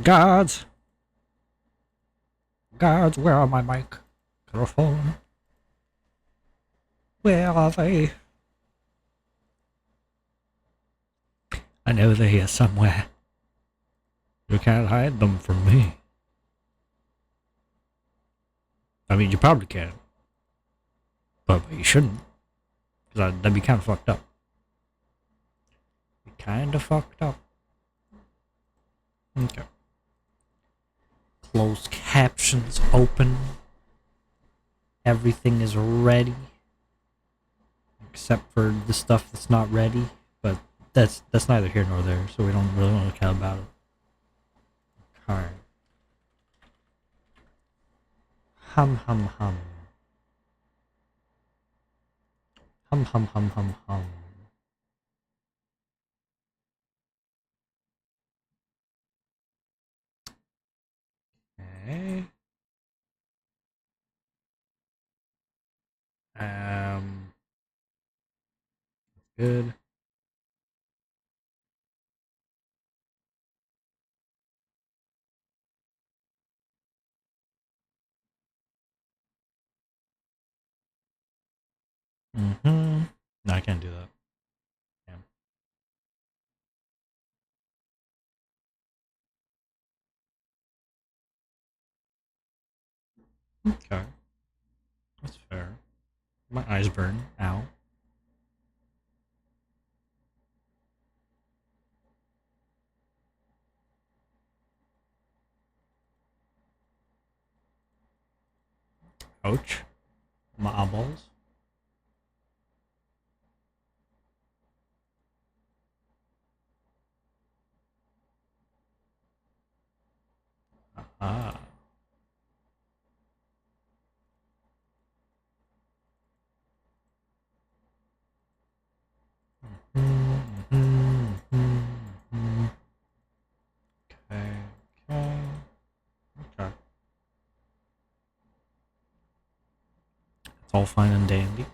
Guards! Guards, where are my microphone? Where are they? I know they're here somewhere. You can't hide them from me. I mean, you probably can. But you shouldn't. Because that'd be kind of fucked up. Be kind of fucked up. Okay. Closed captions open. Everything is ready. Except for the stuff that's not ready. But that's neither here nor there, so we don't really want to care about it. Alright. Hum hum hum. Hum hum hum hum hum. Okay. Good. Mm-hmm. No, I can't do that. Damn. Okay. That's fair. My eyes burn. Ow. Ouch. My eyeballs. Ah. Mm-hmm. Mm-hmm. Okay. Okay. Okay. It's all fine and dandy.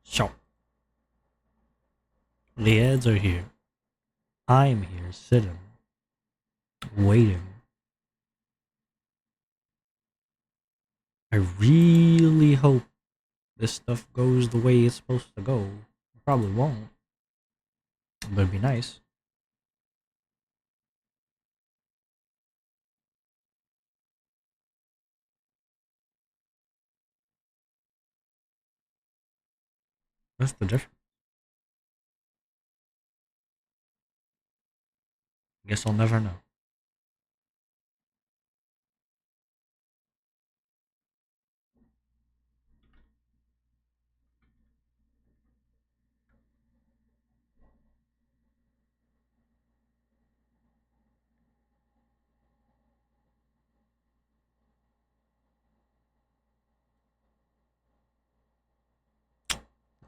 So, the ads are here. I'm here sitting, waiting. I really hope this stuff goes the way it's supposed to go. It probably won't, but it'd be nice. That's the difference. Guess I'll never know.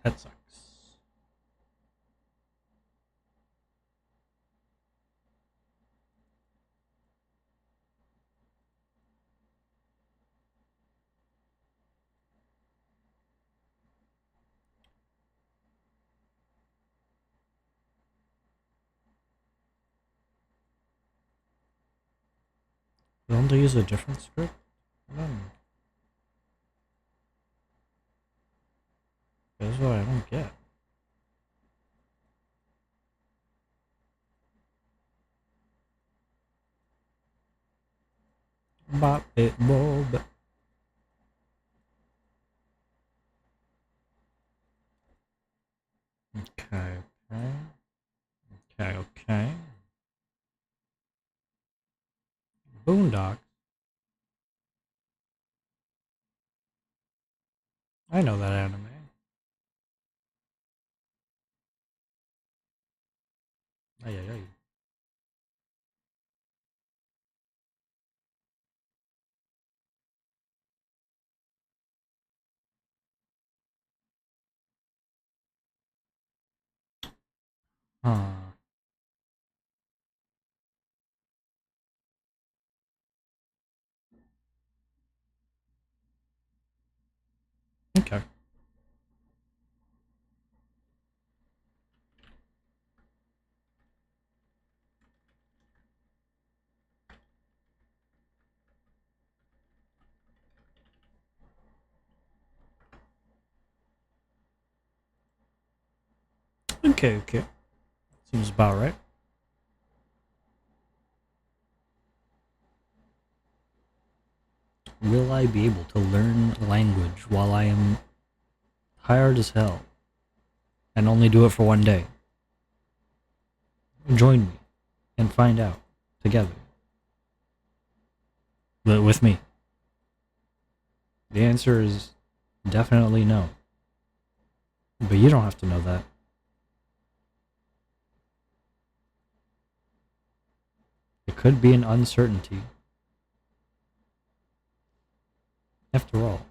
That sucks. Don't they use a different script? No. That's what I don't get. Bop it, bob. Okay, okay. Okay, okay. Boondock. I know that anime. Ay, ay, ay. Huh. Okay. Okay. Seems about right. Will I be able to learn language while I am tired as hell and only do it for one day? Join me and find out together. With me. The answer is definitely no. But you don't have to know that. It could be an uncertainty. After all,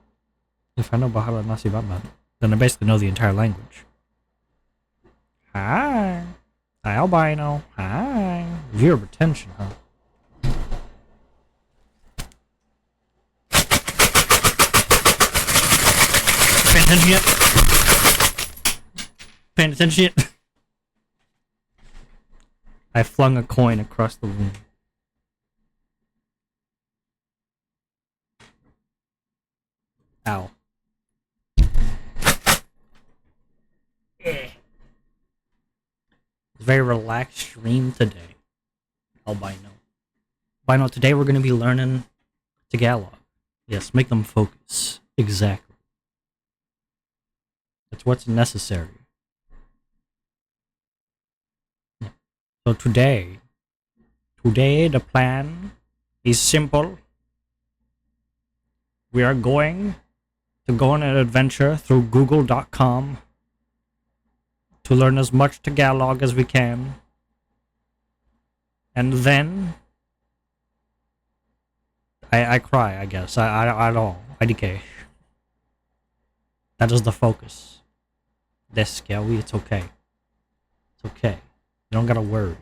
if I know Bahala Nasi Batman, then I basically know the entire language. Hi. Hi, albino. Hi. Viewer retention, huh? Paying attention yet? Paying attention yet? I flung a coin across the room. Ow. It's a very relaxed stream today. Albino. Albino, today we're going to be learning Tagalog. Yes, make them focus. Exactly. That's what's necessary. So today the plan is simple. We are going to go on an adventure through google.com to learn as much Tagalog as we can. And then I cry, I guess. I don't. IDK. That is the focus. That's scary. It's okay. It's okay. You don't gotta worry.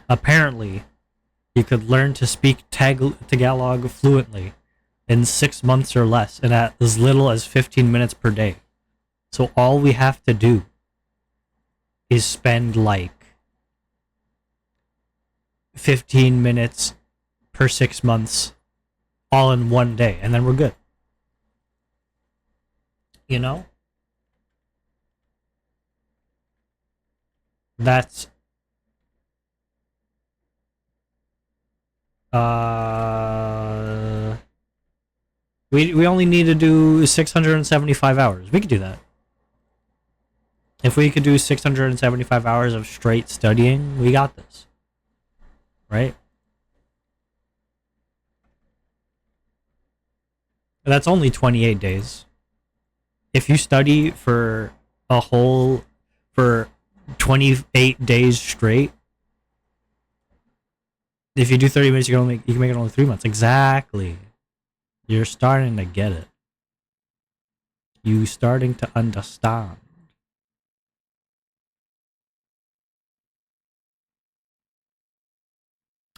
Apparently, you could learn to speak Tagalog fluently in 6 months or less, and at as little as 15 minutes per day. So all we have to do is spend like 15 minutes per 6 months all in one day, and then we're good. You know? That's we only need to do 675 hours. We could do that. If we could do 675 hours of straight studying, we got this. Right? That's only 28 days. If you study for 28 days straight, if you do 30 minutes, you can make it only 3 months. Exactly. You're starting to get it. You starting to understand.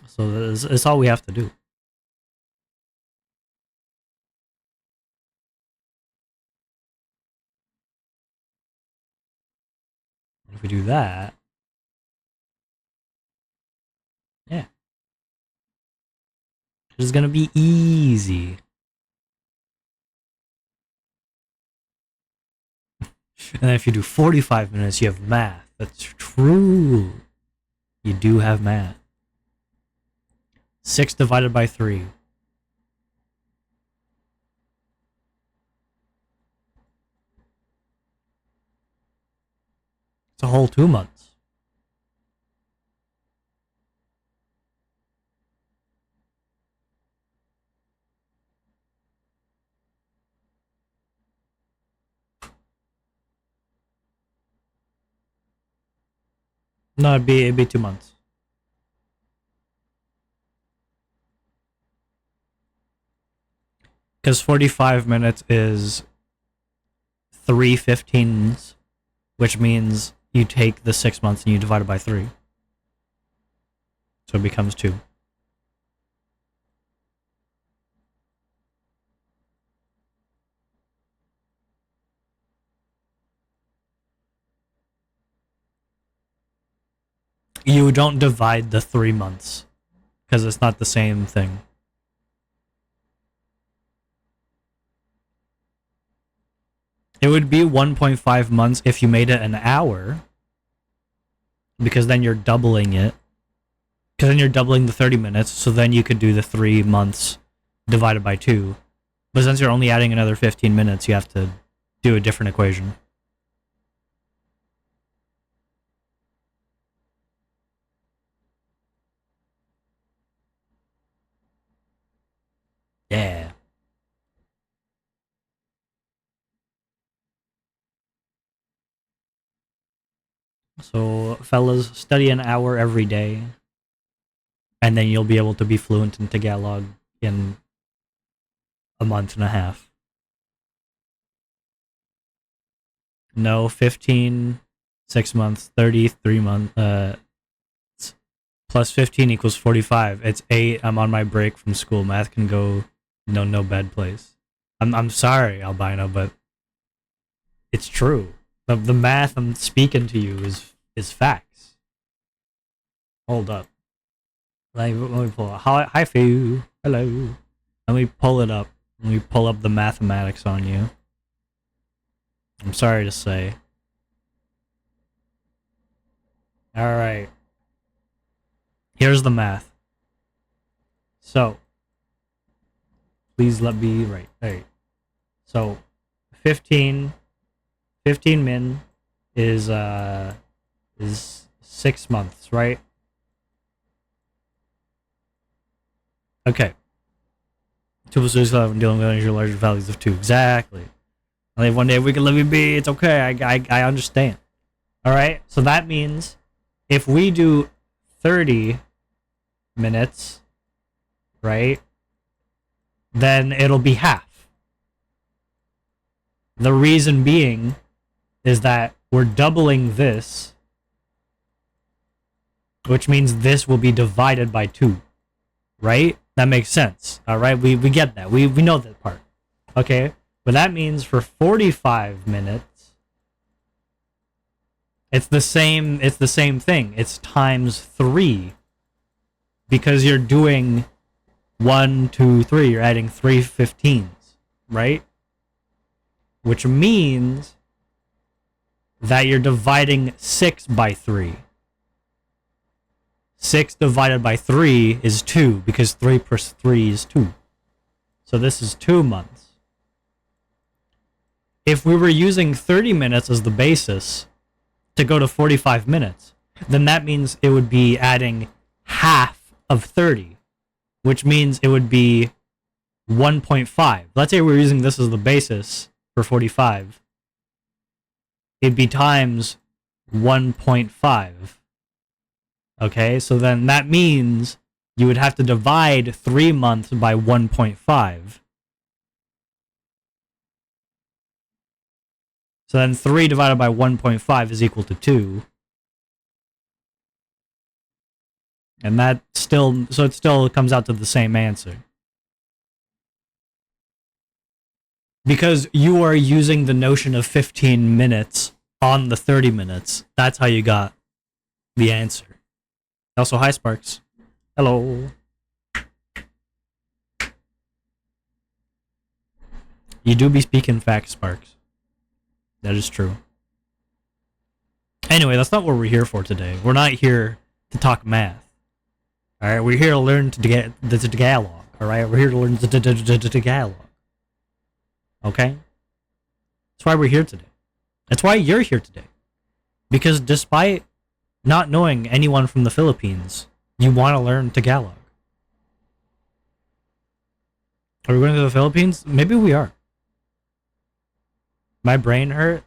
So it's all we have to do. If we do that, yeah, it's gonna be easy. And then if you do 45 minutes, you have math. That's true. You do have math. 6 divided by 3. It's a whole 2 months. No, it'd be 2 months. Because 45 minutes is 3 15s, which means you take the 6 months and you divide it by 3. So it becomes 2. You don't divide the 3 months because it's not the same thing. It would be 1.5 months if you made it an hour, because then you're doubling it. Because then you're doubling the 30 minutes, so then you could do the 3 months divided by 2. But since you're only adding another 15 minutes, you have to do a different equation. Yeah. So, fellas, study an hour every day, and then you'll be able to be fluent in Tagalog in a month and a half. No, 15, 6 months, 30, 3 months, plus 15 equals 45. It's 8. I'm on my break from school. Math can go no bad place. I'm sorry, Albino, but it's true. The math I'm speaking to you is facts. Hold up. Let me pull it. Hi, Fu. Hello. Let me pull it up. Let me pull up the mathematics on you. I'm sorry to say. Alright. Here's the math. So, please let me right. Alright. So, 15 min is 6 months, right? Okay. 2 plus 2 is 11, dealing with your larger values of 2. Exactly. Only one day we can let me be. It's okay. I understand. Alright? So that means if we do 30 minutes, right? Then it'll be half. The reason being is that we're doubling this, which means this will be divided by 2, right? That makes sense. All right, we get that. We know that part. Okay, but that means for 45 minutes, it's the same thing. It's times 3, because you're doing 1, 2, 3. You're adding 3 15s, right? Which means that you're dividing 6 by 3. 6 divided by 3 is 2, because 3 plus 3 is 2. So this is 2 months. If we were using 30 minutes as the basis to go to 45 minutes, then that means it would be adding half of 30, which means it would be 1.5. Let's say we're using this as the basis for 45. It'd be times 1.5. Okay, so then that means you would have to divide 3 months by 1.5. So then 3 divided by 1.5 is equal to 2. And that still, so it still comes out to the same answer. Because you are using the notion of 15 minutes on the 30 minutes. That's how you got the answer. Also, hi, Sparks. Hello. You do be speaking facts, Sparks. That is true. Anyway, that's not what we're here for today. We're not here to talk math. Alright, we're here to learn to get the Tagalog. Alright, we're here to learn the Tagalog. Okay? That's why we're here today. That's why you're here today. Because despite not knowing anyone from the Philippines, you want to learn Tagalog. Are we going to the Philippines? Maybe we are. My brain hurt.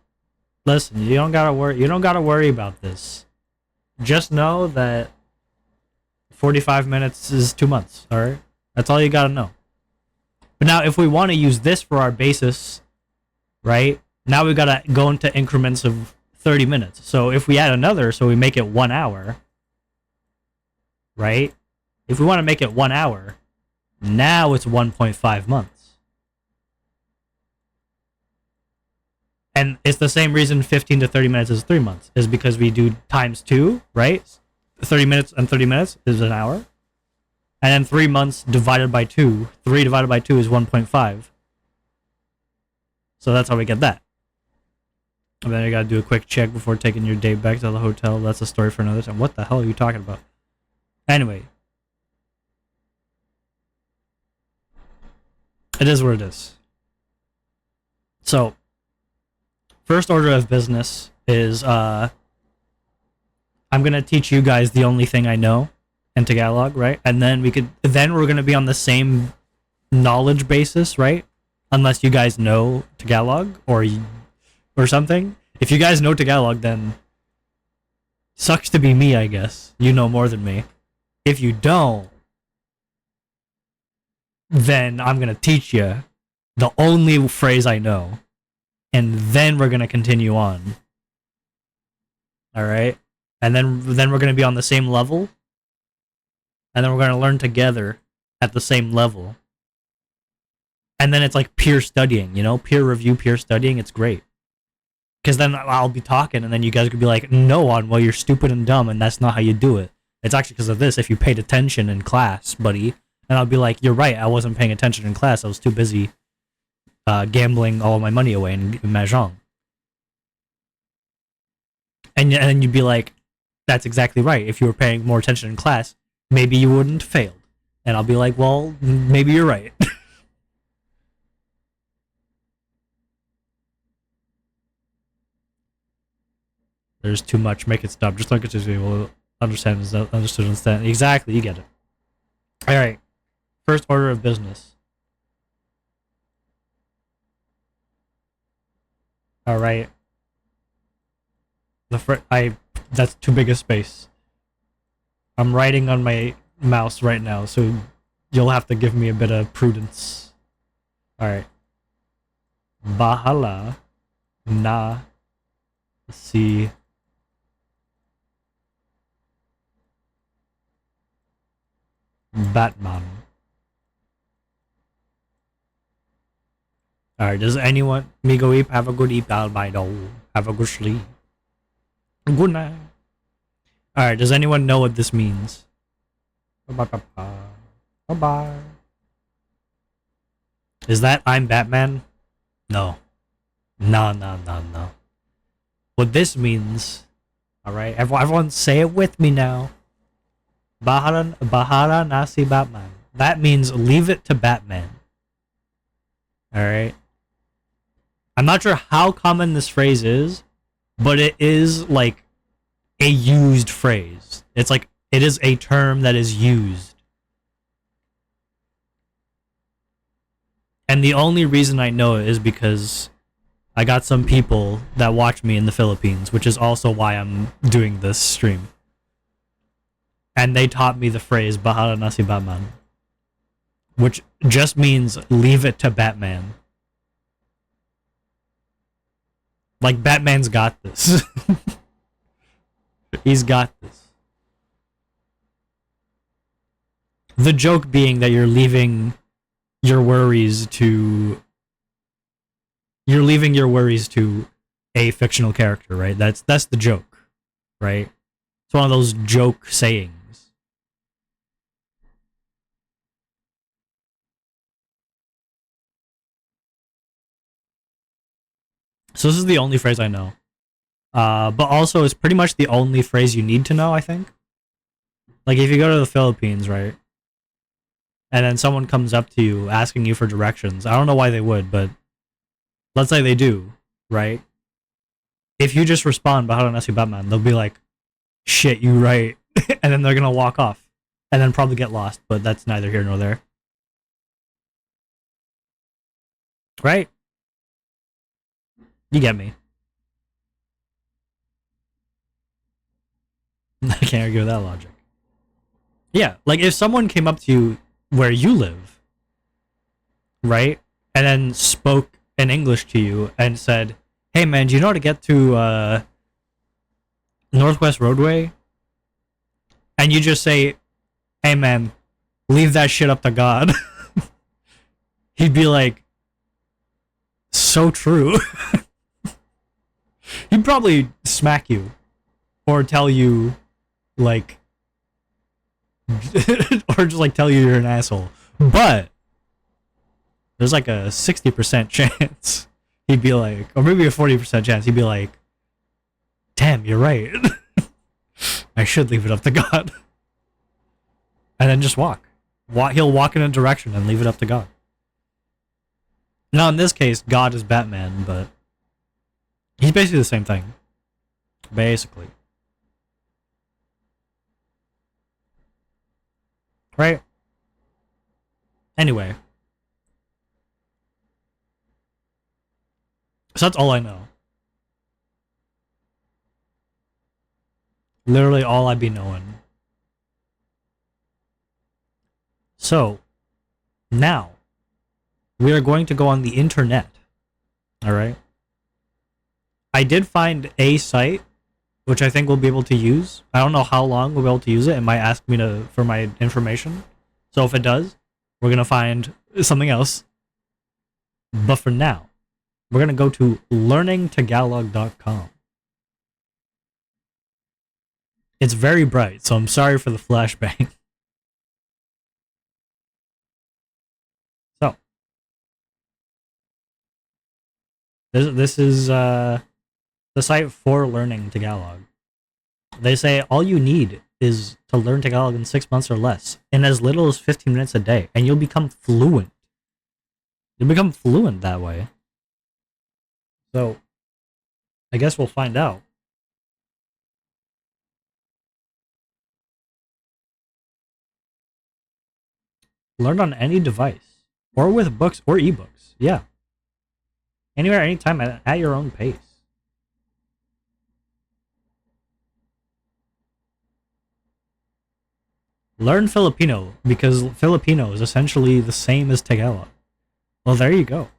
Listen, you don't gotta worry. You don't gotta worry about this. Just know that 45 minutes is 2 months. All right, that's all you gotta know. But now, if we want to use this for our basis, right? Now we gotta go into increments of 30 minutes. So if we add another, so we make it 1 hour, right? If we want to make it 1 hour, now it's 1.5 months. And it's the same reason 15 to 30 minutes is 3 months, is because we do times 2, right? 30 minutes and 30 minutes is an hour. And then 3 months divided by 2. 3 divided by 2 is 1.5. So that's how we get that. And then you gotta do a quick check before taking your date back to the hotel. That's a story for another time. What the hell are you talking about? Anyway. It is what it is. So, first order of business is I'm gonna teach you guys the only thing I know in Tagalog, right? And then we're gonna be on the same knowledge basis, right? Unless you guys know Tagalog or something. If you guys know Tagalog, then sucks to be me, I guess. You know more than me. If you don't, then I'm gonna teach you the only phrase I know, and then we're gonna continue on. All right, and then we're gonna be on the same level, and then we're gonna learn together at the same level. And then it's like peer studying, you know, peer review, peer studying. It's great. Because then I'll be talking, and then you guys could be like, no, well, you're stupid and dumb, and that's not how you do it. It's actually because of this. If you paid attention in class, buddy, and I'll be like, you're right, I wasn't paying attention in class. I was too busy gambling all of my money away in Mahjong. And then you'd be like, that's exactly right. If you were paying more attention in class, maybe you wouldn't have failed. And I'll be like, well, maybe you're right. There's too much. Make it stop. Just like it just will understand is understood. Understand exactly. You get it. All right. First order of business. All right. That's too big a space. I'm writing on my mouse right now, so you'll have to give me a bit of prudence. All right. Bahala na si Batman. Alright, does anyone Migo Eep have a good eep albino? Have a good sleep. Good night. Alright, does anyone know what this means? Bye-bye. Is that I'm Batman? No. No. What this means, alright, everyone say it with me now. Bahala nasi Batman. That means leave it to Batman. Alright. I'm not sure how common this phrase is, but it is like a used phrase. It's like it is a term that is used. And the only reason I know it is because I got some people that watch me in the Philippines, which is also why I'm doing this stream. And they taught me the phrase Bahala nasi Batman, which just means leave it to Batman. Like, Batman's got this. He's got this. The joke being that you're leaving your worries to a fictional character, right? That's the joke, right? It's one of those joke sayings. So this is the only phrase I know. But also it's pretty much the only phrase you need to know, I think. Like if you go to the Philippines, right? And then someone comes up to you asking you for directions. I don't know why they would, but let's say they do, right? If you just respond, Bahala nasi Batman, they'll be like, shit, you right. And then they're gonna walk off. And then probably get lost, but that's neither here nor there. Right? You get me. I can't argue with that logic. Yeah, like if someone came up to you where you live, right? And then spoke in English to you and said, hey man, do you know how to get to Northwest Roadway? And you just say, hey man, leave that shit up to God. He'd be like, so true. He'd probably smack you or tell you like or just like tell you you're an asshole. But there's like a 60% chance he'd be like, or maybe a 40% chance, he'd be like, damn, you're right. I should leave it up to God. And then just walk. He'll walk in a direction and leave it up to God. Now, in this case, God is Batman, but he's basically the same thing. Basically. Right? Anyway. So that's all I know. Literally all I'd be knowing. So, now, we are going to go on the internet. Alright? I did find a site, which I think we'll be able to use. I don't know how long we'll be able to use it. It might ask me for my information. So if it does, we're going to find something else. But for now, we're going to go to learningtagalog.com. It's very bright, so I'm sorry for the flashbang. So, this is the site for learning Tagalog. They say all you need is to learn Tagalog in 6 months or less, in as little as 15 minutes a day, and you'll become fluent. You'll become fluent that way. So, I guess we'll find out. Learn on any device, or with books or ebooks. Yeah. Anywhere, anytime, at your own pace. Learn Filipino, because Filipino is essentially the same as Tagalog. Well, there you go.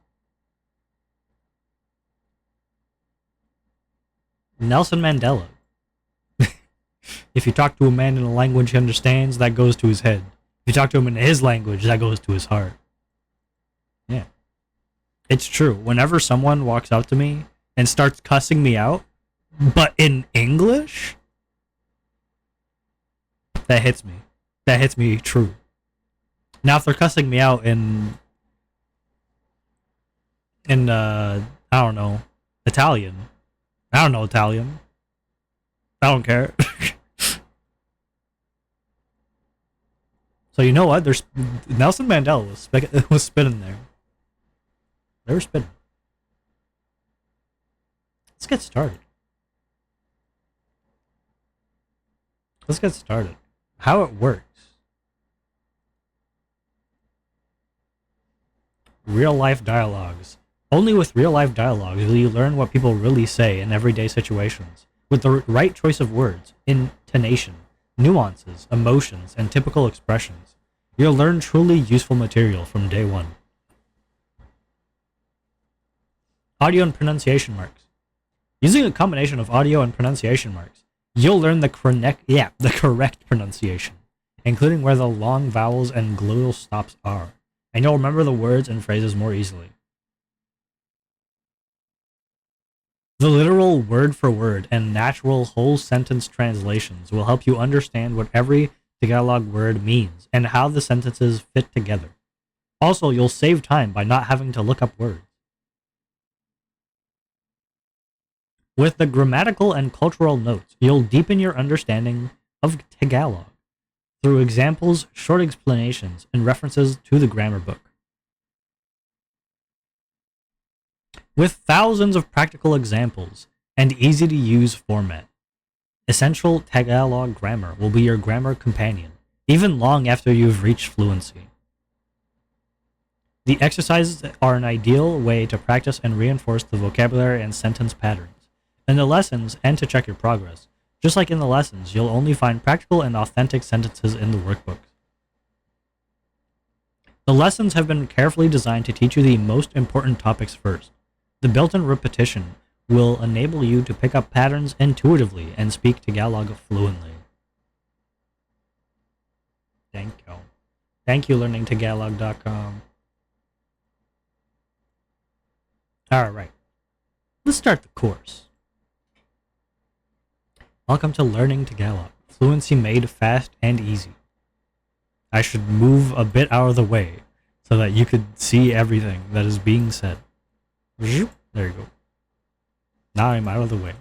Nelson Mandela. If you talk to a man in a language he understands, that goes to his head. If you talk to him in his language, that goes to his heart. Yeah. It's true. Whenever someone walks up to me and starts cussing me out, but in English, that hits me. That hits me true. Now, if they're cussing me out in I don't know, Italian. I don't know Italian. I don't care. So you know what? There's Nelson Mandela was spitting there. They were spitting. Let's get started. Let's get started. How it works. Real life dialogues. Only with real life dialogues will you learn what people really say in everyday situations. With the right choice of words, intonation, nuances, emotions, and typical expressions, you'll learn truly useful material from day one. Audio and pronunciation marks. Using a combination of audio and pronunciation marks, you'll learn the correct pronunciation, including where the long vowels and glottal stops are, and you'll remember the words and phrases more easily. The literal word-for-word and natural whole sentence translations will help you understand what every Tagalog word means and how the sentences fit together. Also, you'll save time by not having to look up words. With the grammatical and cultural notes, you'll deepen your understanding of Tagalog through examples, short explanations, and references to the grammar book. With thousands of practical examples and easy-to-use format, essential Tagalog grammar will be your grammar companion, even long after you've reached fluency. The exercises are an ideal way to practice and reinforce the vocabulary and sentence patterns. In the lessons, and to check your progress, just like in the lessons, you'll only find practical and authentic sentences in the workbook. The lessons have been carefully designed to teach you the most important topics first. The built-in repetition will enable you to pick up patterns intuitively and speak Tagalog fluently. Thank you. Thank you, learningtagalog.com. Alright, let's start the course. Welcome to Learning Tagalog, fluency made fast and easy. I should move a bit out of the way so that you could see everything that is being said. There you go. Now I'm out of the way.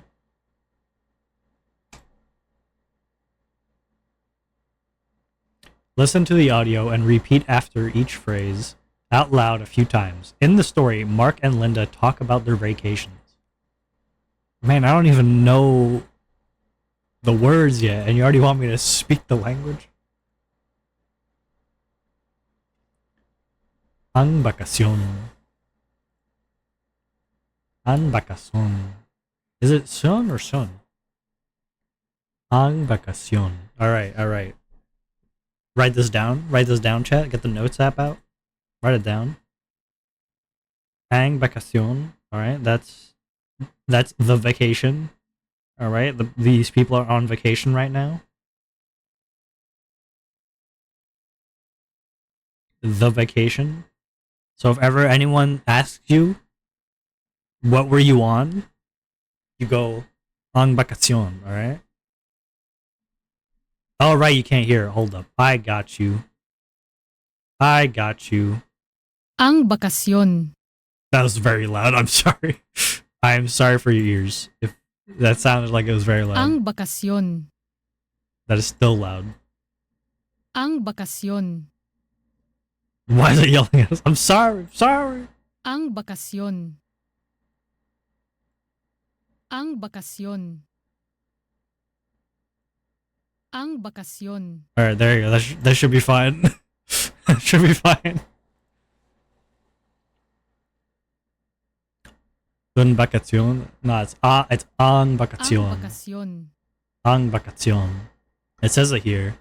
Listen to the audio and repeat after each phrase out loud a few times. In the story, Mark and Linda talk about their vacations. Man, I don't even know the words yet, and you already want me to speak the language? Ang bakasyon. Ang bakasyon. Is it son or son? Ang bakasyon. Alright, alright. Write this down. Write this down, chat. Get the notes app out. Write it down. Ang bakasyon. Alright, that's the vacation. Alright, these people are on vacation right now. The vacation. So if ever anyone asks you, what were you on? You go, ang bakasyon, alright? Oh, right, you can't hear it. Hold up. I got you. I got you. Ang bakasyon. That was very loud. I'm sorry. I am sorry for your ears. If that sounded like it was very loud. Ang bakasyon. That is still loud. Ang bakasyon. Why is it yelling at us? I'm sorry. Sorry. Ang bakasyon. Ang bakasyon. Ang bakasyon. Alright, there you go. That should be fine. That should be fine. Dun bakasyon? No, it's ang Ang bakasyon. bakasyon. Ang bakasyon. It says it here.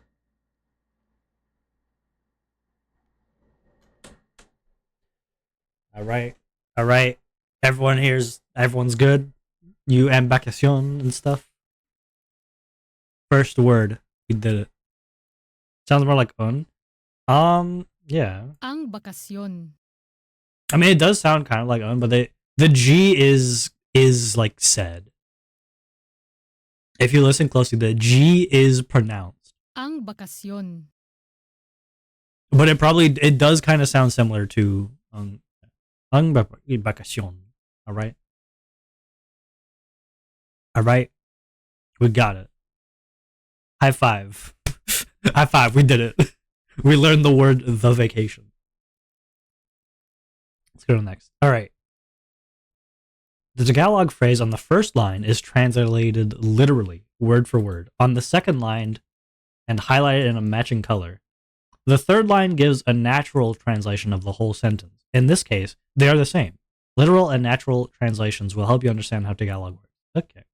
Alright. Alright. Everyone's good. You and bakasyon and stuff. First word. We did it. Sounds more like un. Yeah. Ang bakasyon. I mean, it does sound kind of like un, but the G is like said. If you listen closely, the G is pronounced. Ang bakasyon. But it does kind of sound similar to ang bakasyon. Alright? Alright? We got it. High five. High five, we did it. We learned the word the vacation. Let's go to the next. Alright. The Tagalog phrase on the first line is translated literally, word for word, on the second line and highlighted in a matching color. The third line gives a natural translation of the whole sentence. In this case, they are the same. Literal and natural translations will help you understand how Tagalog works. Okay.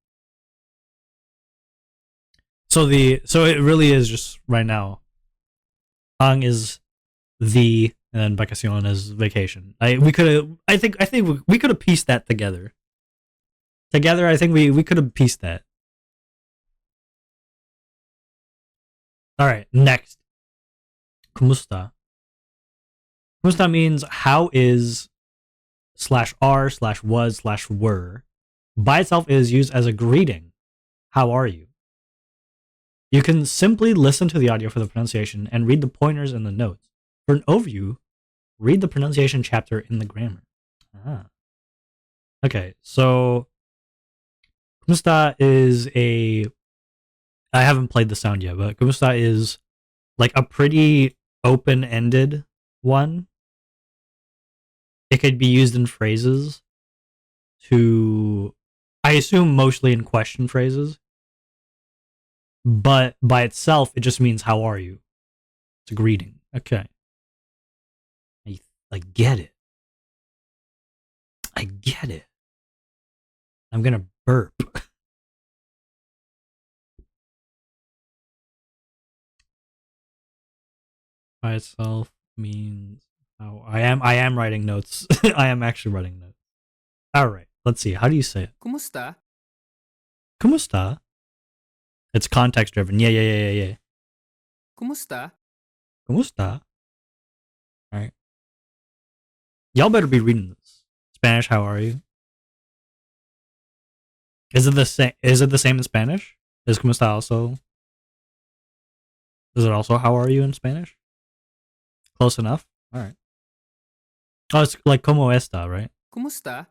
So it really is just right now. Ang is the, and then vacacion is vacation. I think we could have pieced that together. Together, I think we could have pieced that. All right, next. Kumusta? Kumusta means how is /are/was/were. By itself is used as a greeting. How are you? You can simply listen to the audio for the pronunciation and read the pointers in the notes. For an overview, read the pronunciation chapter in the grammar. Okay, so Kumusta is I haven't played the sound yet, but Kumusta is like a pretty open-ended one. It could be used in phrases to, I assume mostly in question phrases. But by itself, it just means how are you? It's a greeting. Okay. I get it. I get it. I'm gonna burp. By itself means how I am writing notes. I am actually writing notes. Alright, let's see. How do you say it? Kumusta? Kumusta? It's context driven. Yeah. Kumusta? Kumusta? Alright. Y'all better be reading this. Spanish, how are you? Is it the same in Spanish? Is Kumusta also? Is it also how are you in Spanish? Close enough? Alright. Oh, it's like como esta, right? Kumusta?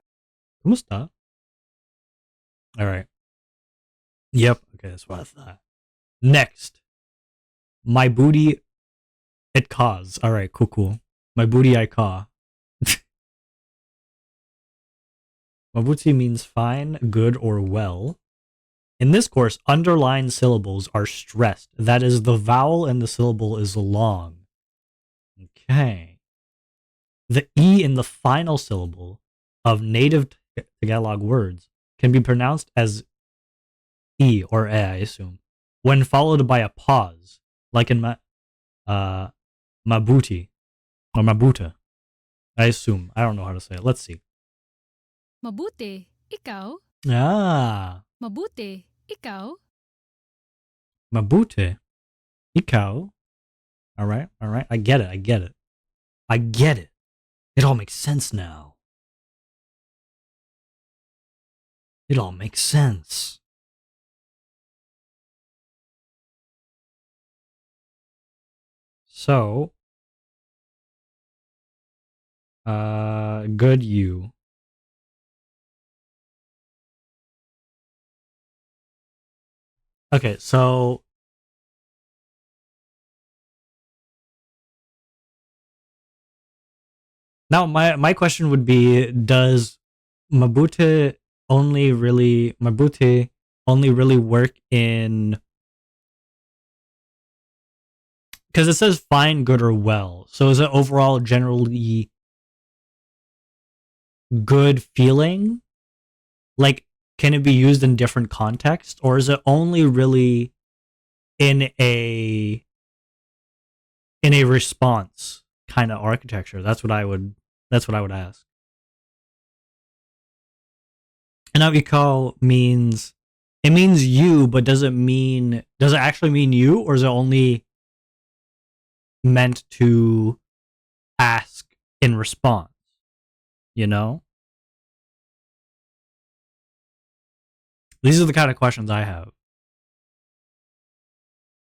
Kumusta? All right. Yep. Okay, that's what I thought. Next, my booty it caws. All right, cool. My booty I caw. Mabuti means fine, good, or well. In this course, underlined syllables are stressed. That is, the vowel in the syllable is long. Okay. The E in the final syllable of native Tagalog words can be pronounced as E or E, I assume, when followed by a pause, like in mabuti or mabuta. I assume. I don't know how to say it. Let's see. Mabuti. Ikaw? Ah, Mabuti. Ikaw? mabuti. Ikaw. All right. I get it. It all makes sense now. It all makes sense. So, good you. Okay, so now my question would be: does Mabuti only really work in, because it says fine, good, or well? So is it overall generally good feeling? Like, can it be used in different contexts, or is it only really in a response kind of architecture? That's what I would ask. And now means, it means you, but does it actually mean you, or is it only meant to ask in response? You know? These are the kind of questions I have.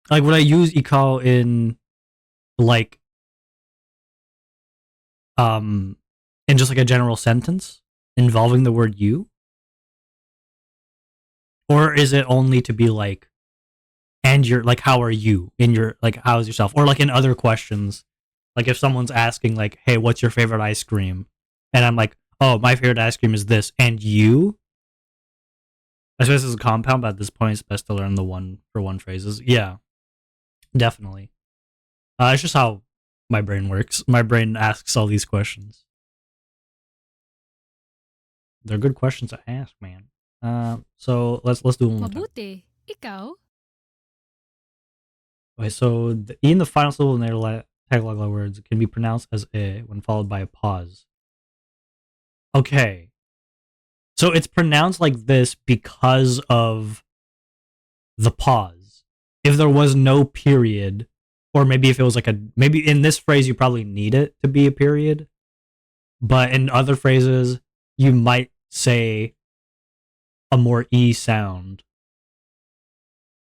Like, would I use ikaw in, like, in just like a general sentence involving the word you? Or is it only to be like, and you're like, how are you? In your, like, how's yourself? Or like in other questions, like if someone's asking, like, hey, what's your favorite ice cream? And I'm like, oh, my favorite ice cream is this. And you? I suppose this is a compound, but at this point, it's best to learn the one for one phrases. Yeah, definitely. It's just how my brain works. My brain asks all these questions. They're good questions to ask, man. So let's do one more time. Mabuti. Ikaw? Okay, so the E in the final syllable in Tagalog words can be pronounced as a when followed by a pause. Okay, so it's pronounced like this because of the pause. If there was no period, or maybe if it was like maybe in this phrase you probably need it to be a period, but in other phrases you might say a more E sound.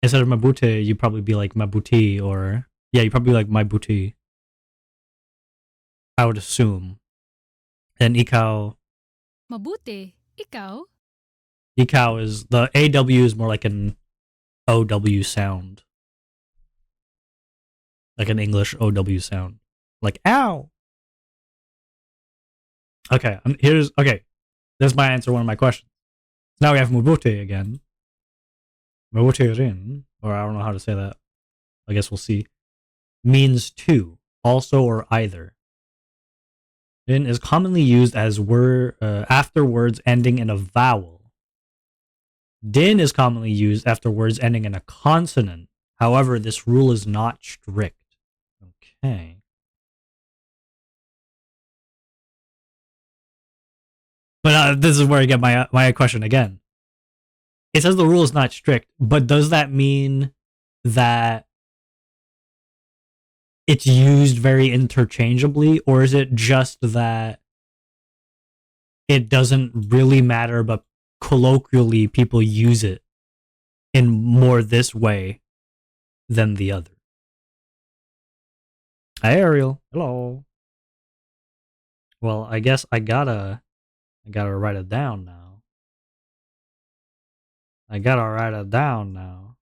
Instead of mabuti, you'd probably be like mabuti, or yeah, you'd probably be like my booty. I would assume. And Mabuti. Ikaw? ikaw is, the AW is more like an OW sound. Like an English OW sound. Like, ow! Okay, there's my answer, one of my questions. Now we have mabuti again. Mabuti rin, or I don't know how to say that. I guess we'll see. Means to, also or either. Rin is commonly used as after words ending in a vowel. Din is commonly used after words ending in a consonant. However, this rule is not strict. Okay. But this is where I get my question again. It says the rule is not strict, but does that mean that it's used very interchangeably, or is it just that it doesn't really matter, but colloquially people use it in more this way than the other? Hi, Ariel. Hello. Well, I guess I gotta I gotta write it down now. I gotta write it down now.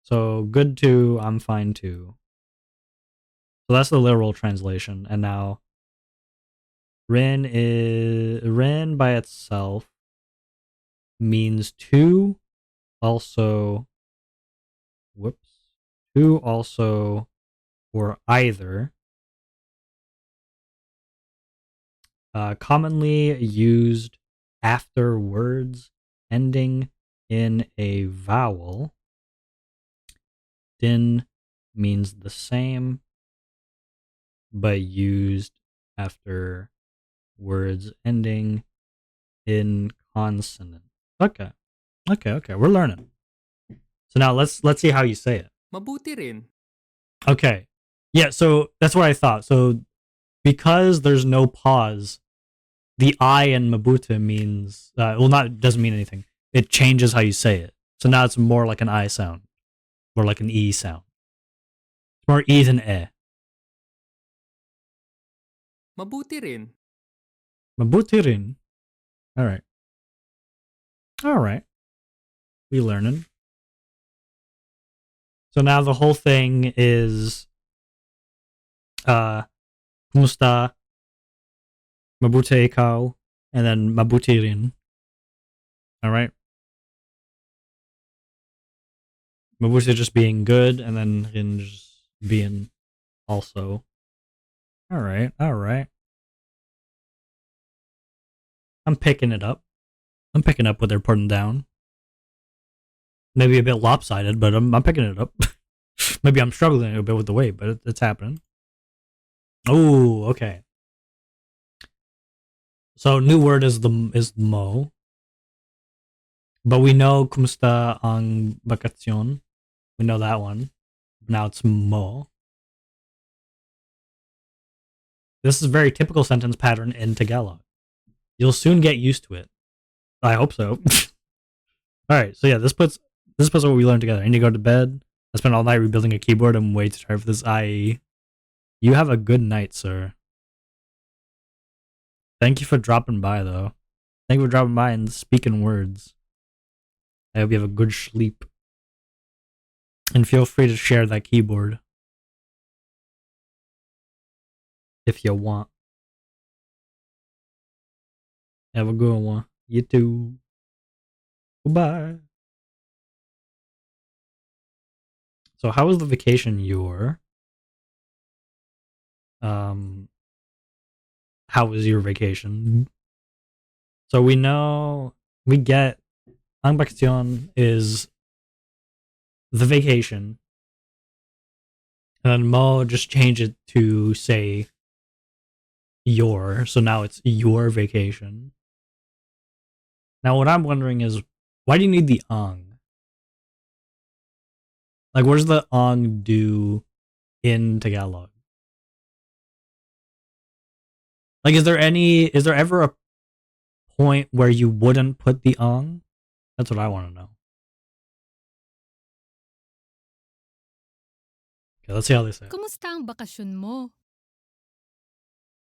So good to, I'm fine too. So that's the literal translation. And now Rin by itself means two, also two also or either. Commonly used after words ending in a vowel. Din means the same, but used after words ending in consonant. Okay. We're learning. So now let's see how you say it. Mabuti rin. Okay. Yeah, so that's what I thought. So because there's no pause, the I in Mabuti means doesn't mean anything. It changes how you say it. So now it's more like an I sound, more like an E sound. It's more E than E. Mabuti rin. Mabuti rin. All right. We learning. So now the whole thing is kumusta, mabuti ikaw, and then mabuti rin. All right. Mabuti just being good, and then rin just being also. All right. I'm picking it up. I'm picking up what they're putting down. Maybe a bit lopsided, but I'm picking it up. Maybe I'm struggling a bit with the weight, but it's happening. Oh, okay. So new word is mo, but we know kumusta ang bakasyon. We know that one. Now it's mo. This is a very typical sentence pattern in Tagalog. You'll soon get used to it. I hope so. All right, so yeah, this puts what we learned together. I need to go to bed. I spent all night rebuilding a keyboard. I'm way too tired for this IE. You have a good night, sir. Thank you for dropping by, though. Thank you for dropping by and speaking words. I hope you have a good sleep. And feel free to share that keyboard if you want. Have a good one. You too. Goodbye. So how was the vacation how was your vacation? So we get ang bakasyon is the vacation, and then Mo just changed it to say your, so now it's your vacation. Now what I'm wondering is, why do you need the ang? Like, what does the ang do in Tagalog? Like, is there ever a point where you wouldn't put the ang? That's what I want to know. Okay, let's see how they say it. Kumusta ang bakasyon mo?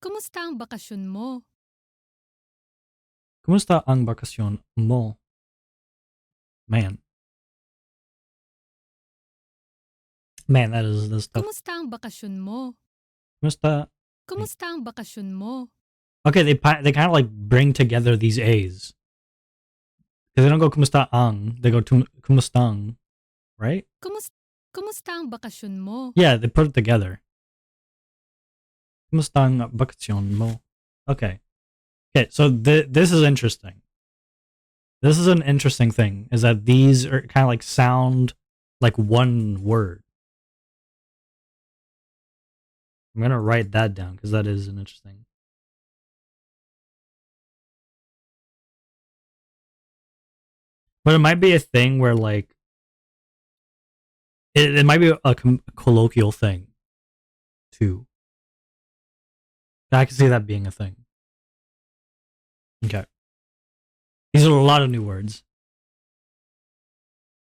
Kumusta ang bakasyon mo? Kumusta ang bakasyon mo? Man, that's tough. Kumusta ang bakasyon mo? Kumusta? Kumusta ang bakasyon mo? Okay, they kind of like bring together these A's. Because they don't go kumusta ang, they go kumustang, right? Kumusta ang bakasyon mo? Yeah, they put it together. Kumusta ang bakasyon mo? Okay. Okay, so this is interesting. This is an interesting thing, is that these are kind of like sound like one word. I'm gonna write that down because that is an interesting. But it might be a thing where like it might be a colloquial thing too. I can see that being a thing. Okay. These are a lot of new words.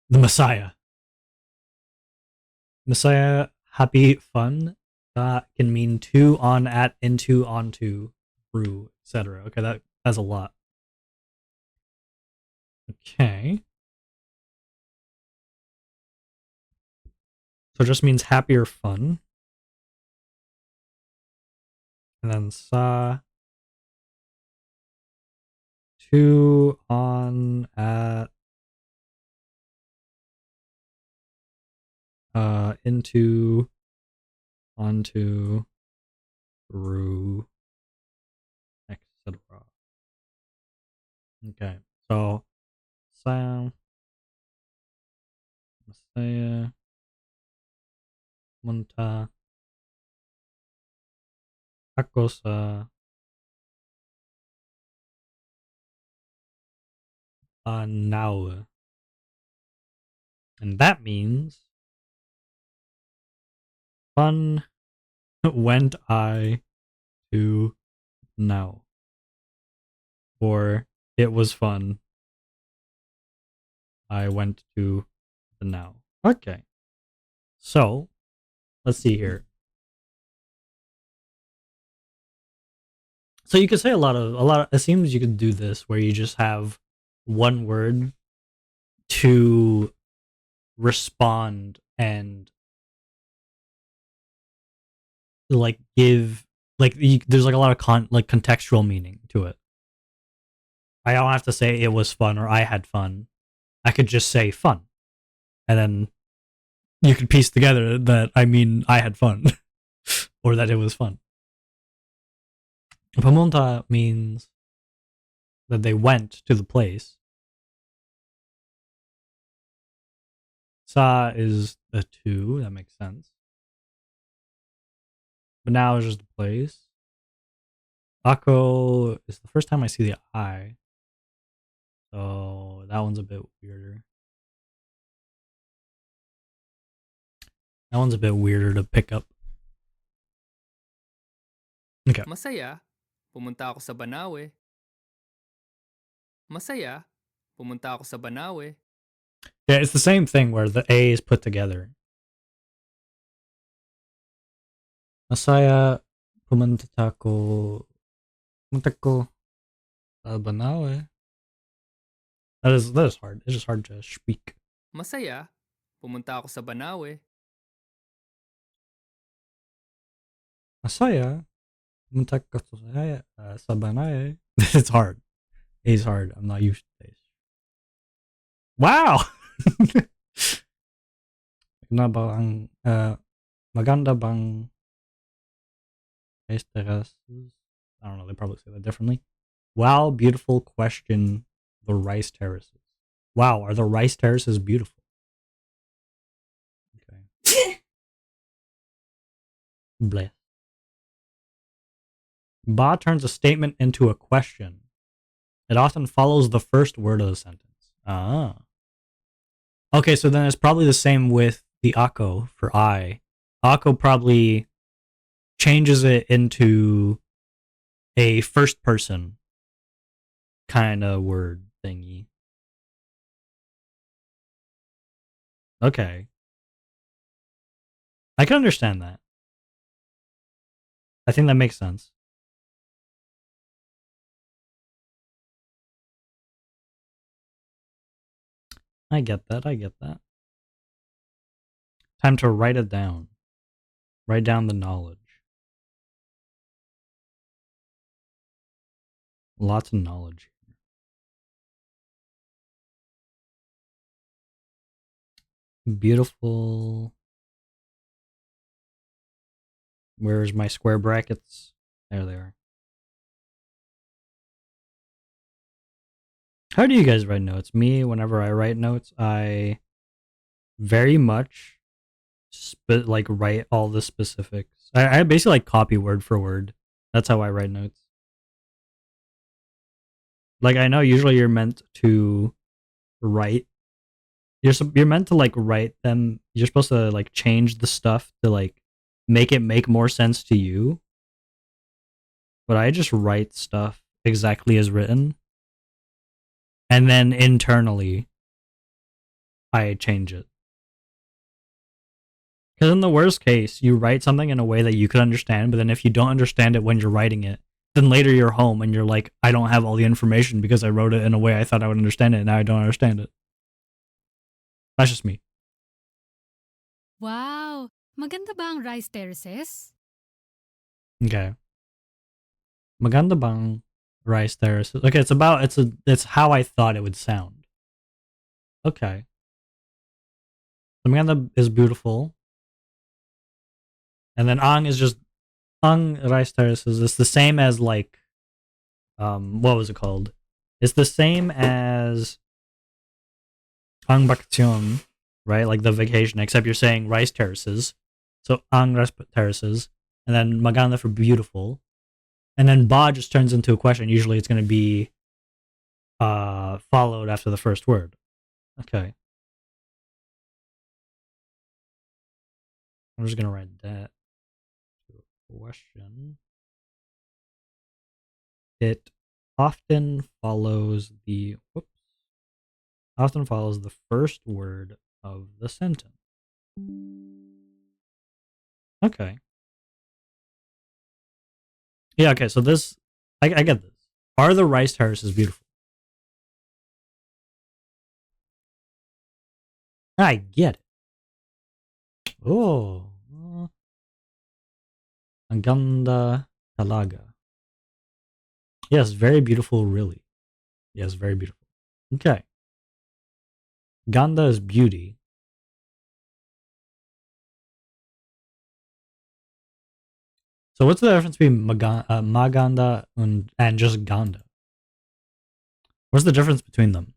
The Messiah. Messiah, happy, fun. can mean to, on, at, into, onto, through, etc. Okay, that's a lot. Okay. So it just means happy or fun. And then sa, to, on, at, into, onto, through, etc. Okay, so sa, masaya, munta, ako sa now. And that means fun went I to now. Or it was fun. I went to the now. Okay. So, let's see here. So you could say a lot of it seems you could do this where you just have one word to respond and like give there's like a lot of contextual meaning to it. I don't have to say it was fun or I had fun. I could just say fun. And then you could piece together that I mean I had fun or that it was fun. Pumunta means that they went to the place. Sa is a to, that makes sense. But now it's just the place. Ako is the first time I see the I. So that one's a bit weirder. That one's a bit weirder to pick up. Okay. Masaya, pumunta ako sa Banawe. Masaya, pumunta ako sa Banawe. Yeah, it's the same thing where the A is put together. Masaya, pumunta ko sa Banawe. That is hard. It's just hard to speak. Masaya, pumunta ako sa Banawe. Masaya, pumunta ko sa Banawe. It's hard. It's hard. I'm not used to this. Wow! Maganda bang terraces? I don't know. They probably say that differently. Wow, beautiful question. The rice terraces. Wow, are the rice terraces beautiful? Okay. Bleh. Ba turns a statement into a question. It often follows the first word of the sentence. Ah. Okay, so then it's probably the same with the ako for I. Ako probably changes it into a first person kind of word thingy. Okay. I can understand that. I think that makes sense. I get that. I get that. Time to write it down. Write down the knowledge. Lots of knowledge. Beautiful. Where's my square brackets? There they are. How do you guys write notes? Me, whenever I write notes, I very much write all the specifics. I basically like copy word for word. That's how I write notes. Like I know usually you're meant to write. You're meant to like write them. You're supposed to like change the stuff to like make it make more sense to you. But I just write stuff exactly as written. And then internally I change it. Because in the worst case, you write something in a way that you could understand, but then if you don't understand it when you're writing it, then later you're home and you're like, I don't have all the information because I wrote it in a way I thought I would understand it, and now I don't understand it. That's just me. Wow! Maganda ba ang rice terraces? Okay. Maganda bang rice terraces? Okay, it's how I thought it would sound. Okay. The maganda is beautiful. And then ang is just ang rice terraces. It's the same as like what was it called? It's the same as ang bakasyon, right? Like the vacation, except you're saying rice terraces. So ang rice terraces, and then maganda for beautiful, and then ba just turns into a question. Usually, it's going to be followed after the first word. Okay, I'm just going to write that to a question. It often follows the first word of the sentence. Okay. Yeah, okay, so this I get this. Are the rice terraces beautiful? I get it. Oh. Ang ganda talaga. Yes, very beautiful, really. Yes, very beautiful. Okay. Ganda is beauty. So what's the difference between maganda and just ganda? What's the difference between them?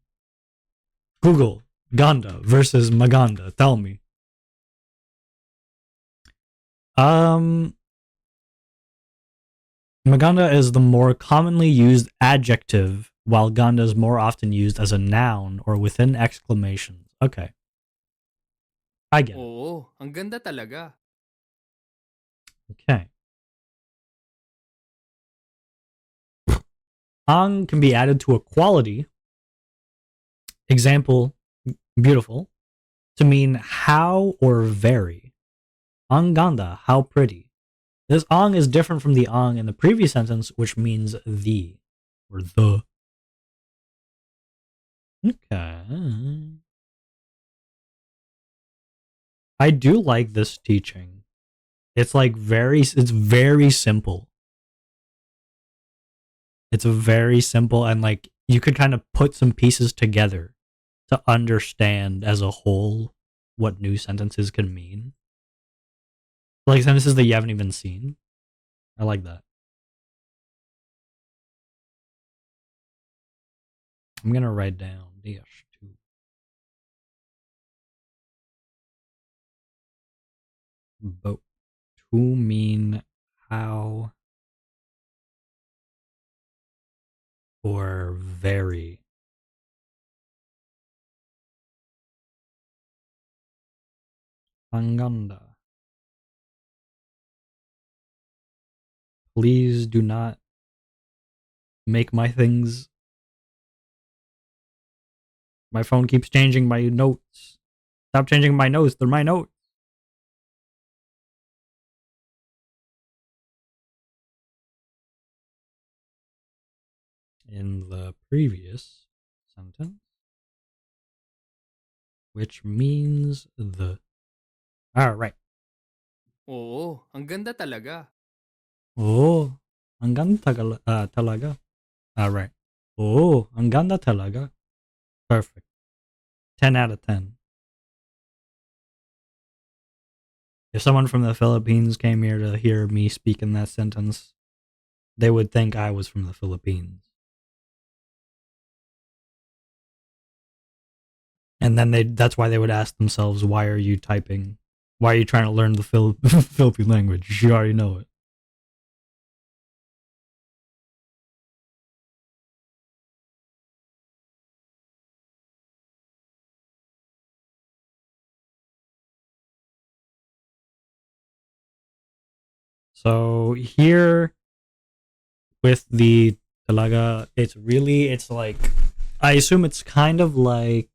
Google ganda versus maganda. Tell me. Maganda is the more commonly used adjective, while ganda is more often used as a noun or within exclamations. Okay. I get it. Oo, ang ganda talaga. Okay. Ang can be added to a quality, example, beautiful, to mean how or very. Ang ganda, how pretty. This ang is different from the ang in the previous sentence, which means the or the. Okay. I do like this teaching. It's very simple. It's very simple and like you could kind of put some pieces together to understand as a whole what new sentences can mean. Like sentences that you haven't even seen. I like that. I'm gonna write down yes to mean how or very. Ang ganda. Please do not make my things. My phone keeps changing my notes. Stop changing my notes. They're my notes. In the previous sentence, which means the. All right. Oo, ang ganda talaga. Oh, ang ganda talaga. All right. Oh, ang ganda talaga. Perfect. 10 out of 10. If someone from the Philippines came here to hear me speak in that sentence, they would think I was from the Philippines. And then that's why they would ask themselves, why are you typing? Why are you trying to learn the Philippine language? You should already know it. So here with the talaga, it's like, I assume it's kind of like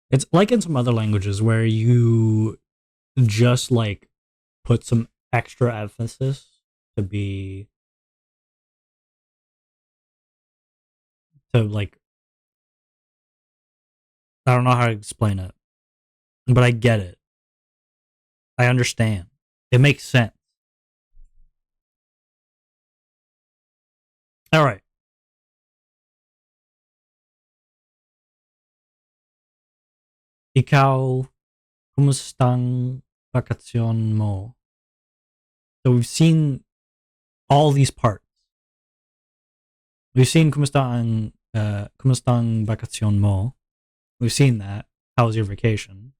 It's like in some other languages where you just like put some extra emphasis to be to like I don't know how to explain it, but I get it. I understand. It makes sense. All right. Ikaw, kumustang bakasyon mo? So we've seen all these parts. We've seen kumustang bakasyon mo. We've seen that. How was your vacation?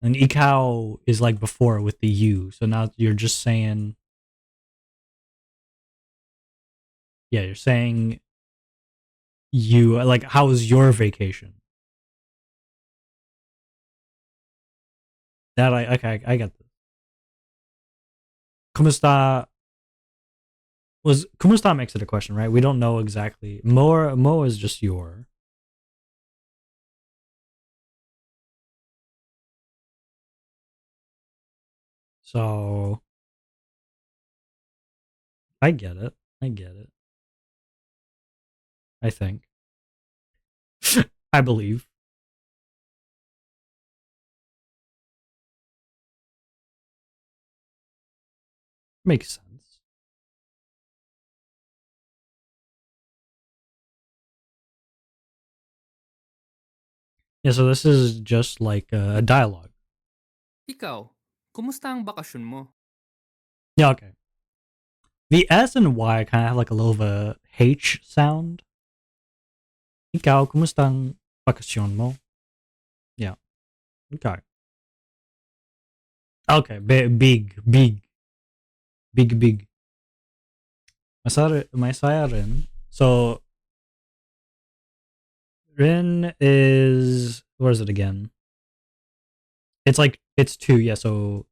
And ikaw is like before with the you. So now you're just saying, yeah, you're saying you, like, how was your vacation? That okay, I get this. Kumusta was Kumusta makes it a question, right? We don't know exactly. Mo is just your. So I get it. I get it. I think. I believe. Makes sense. Yeah, so this is just like a dialogue. Ikaw, kumusta ang bakasyon mo? Yeah, okay. The S and Y kind of have like a little of a H sound. Ikaw, kumustang bakasyon mo? Yeah. Okay. Okay. Big. Masaya rin. So, Rin is, what is it again? It's like, it's two. Yeah, so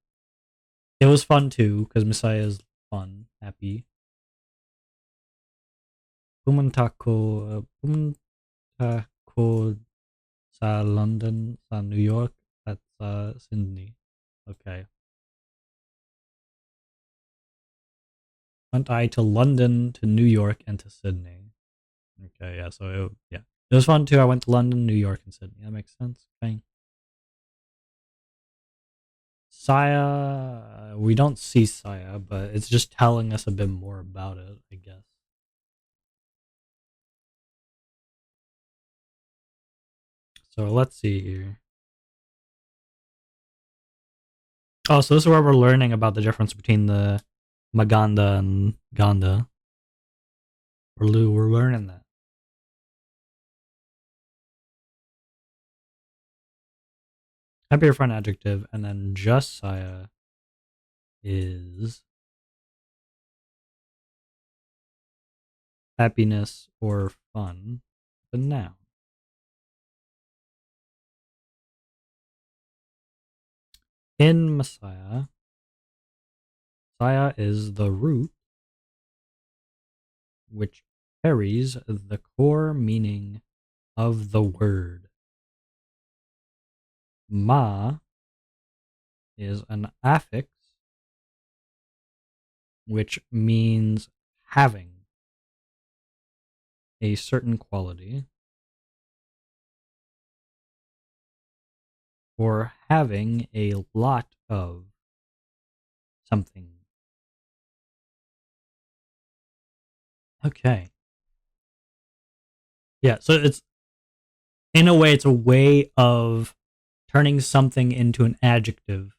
it was fun too, because Messiah is fun, happy. Pumunta ko sa London, sa New York, at sa Sydney. Okay. Went I to London, to New York, and to Sydney. Okay, yeah, so yeah. It was fun too. I went to London, New York, and Sydney. That makes sense. Okay. Saya, we don't see Saya, but it's just telling us a bit more about it, I guess. So let's see here. Oh, so this is where we're learning about the difference between the Maganda and Ganda. We're learning that. Happy or fun adjective, and then just Saya is happiness or fun, the noun. In Messiah, Saya is the root which carries the core meaning of the word. Ma is an affix which means having a certain quality or having a lot of something. Okay. Yeah, so it's in a way it's a way of turning something into an adjective.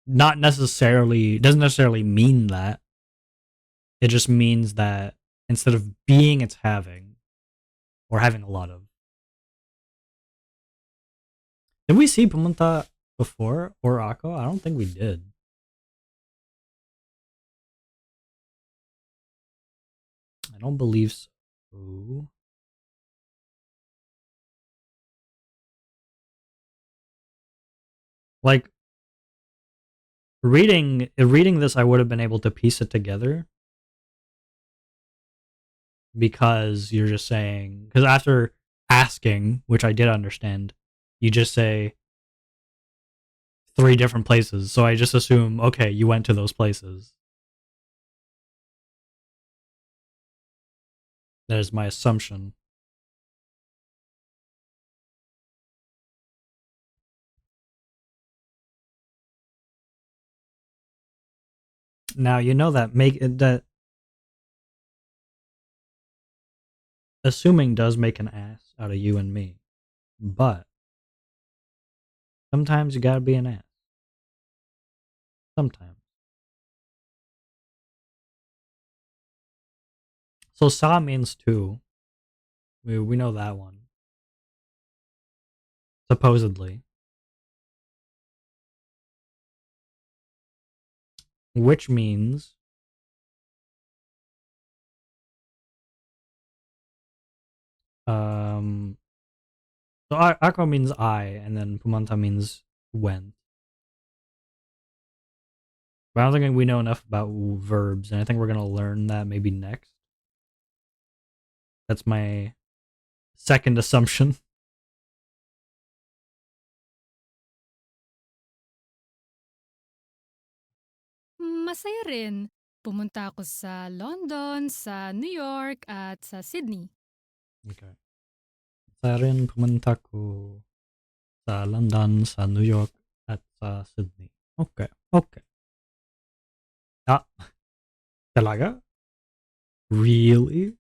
Not necessarily doesn't necessarily mean that. It just means that instead of being it's having or having a lot of. Did we see Pumunta before or Ako? I don't think we did. I don't believe so. Like reading this, I would have been able to piece it together because you're just saying because after asking, which I did understand, you just say 3 different places. So I just assume, okay, you went to those places. That is my assumption. Now you know that assuming does make an ass out of you and me, but sometimes you gotta be an ass. Sometimes. So sa means two. We know that one. Supposedly. Which means so ako means I, and then pumunta means went. But I don't think we know enough about verbs, and I think we're gonna learn that maybe next. That's my second assumption. Masaya rin. Pumunta ako sa London, sa New York, at sa Sydney. Okay. Sa rin pumunta ko sa London, sa New York, at sa Sydney. Okay. Okay. Ah, talaga? Really?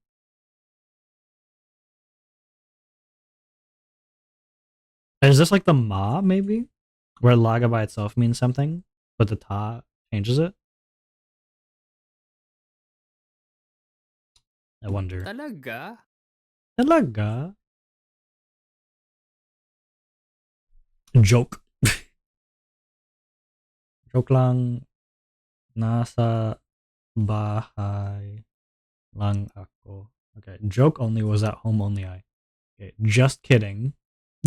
Is this like the ma, maybe? Where laga by itself means something, but the ta changes it? I wonder. Talaga? Talaga? Joke. Joke lang. Nasa bahay lang ako. Okay. Joke only was at home only I. Okay. Just kidding.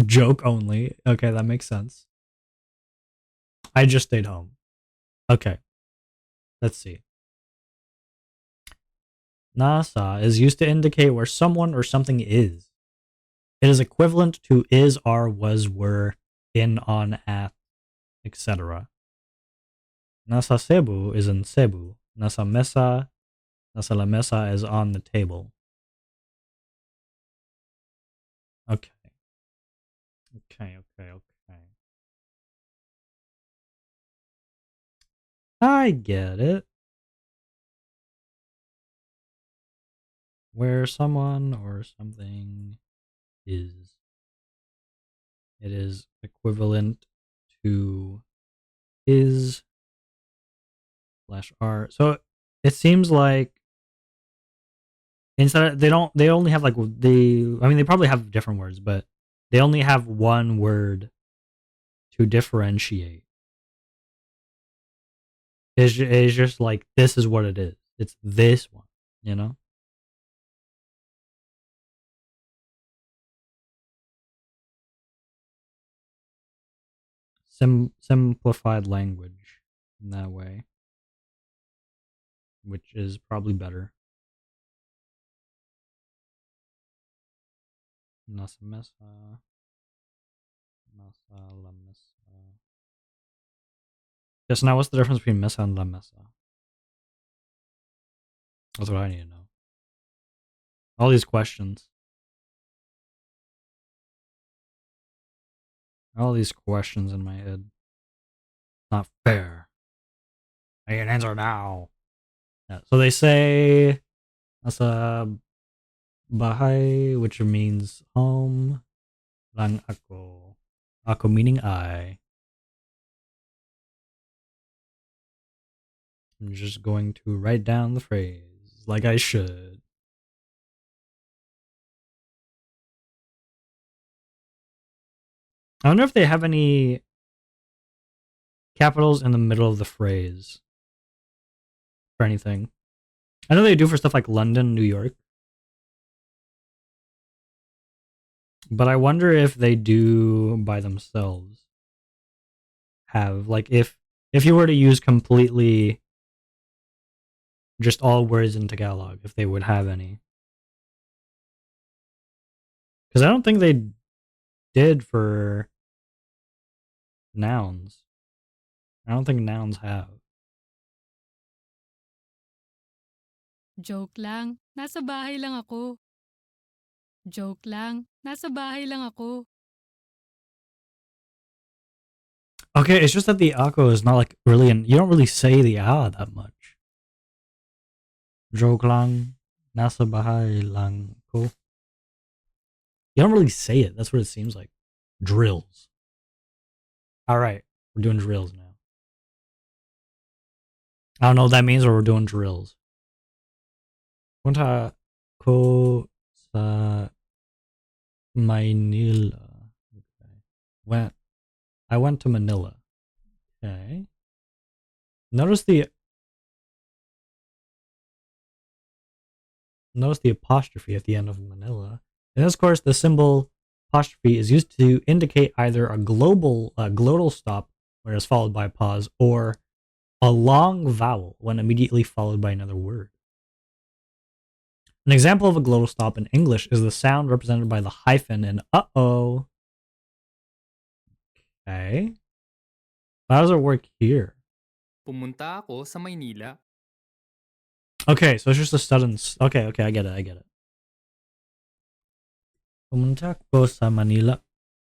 Joke only. Okay, that makes sense. I just stayed home. Okay. Let's see. Nasa is used to indicate where someone or something is. It is equivalent to is, are, was, were, in, on, at, etc. Nasa Cebu is in Cebu. Nasa la mesa is on the table. Okay. Okay. I get it. Where someone or something is. It is equivalent to is slash are. So it seems like instead of, they only have like they probably have different words, but they only have one word to differentiate. It's just like this is what it is. It's this one, you know? Simplified language in that way, which is probably better. Nasa mesa. Nasa la mesa. Yes, now what's the difference between mesa and la mesa? That's what I need to know. All these questions. All these questions in my head. Not fair. I get an answer now. Yeah, so they say nasa bahay, which means home. Lang ako. Ako meaning I. I'm just going to write down the phrase like I should. I wonder if they have any capitals in the middle of the phrase for anything. I know they do for stuff like London, New York. But I wonder if they do by themselves have like if you were to use completely just all words in Tagalog, if they would have any. Because I don't think they did for nouns. I don't think nouns have. Joke lang, nasa bahay lang ako. Joke lang, nasa bahay lang ako. Okay, it's just that the ako is not like really, you don't really say the that much. Joke lang, nasa bahay lang ko. You don't really say it. That's what it seems like. Drills. All right, we're doing drills now. I don't know what that means, but we're doing drills. Punta ko sa Manila. Okay. I went to Manila. Okay. Notice the apostrophe at the end of Manila. In this course, the symbol apostrophe is used to indicate either a glottal stop, where it's followed by a pause, or a long vowel when immediately followed by another word. An example of a glottal stop in English is the sound represented by the hyphen in uh-oh. Okay. How does it work here? Pumunta ako sa Maynila. Okay, so it's just a sudden. Okay, I get it. Pumunta ko sa Manila.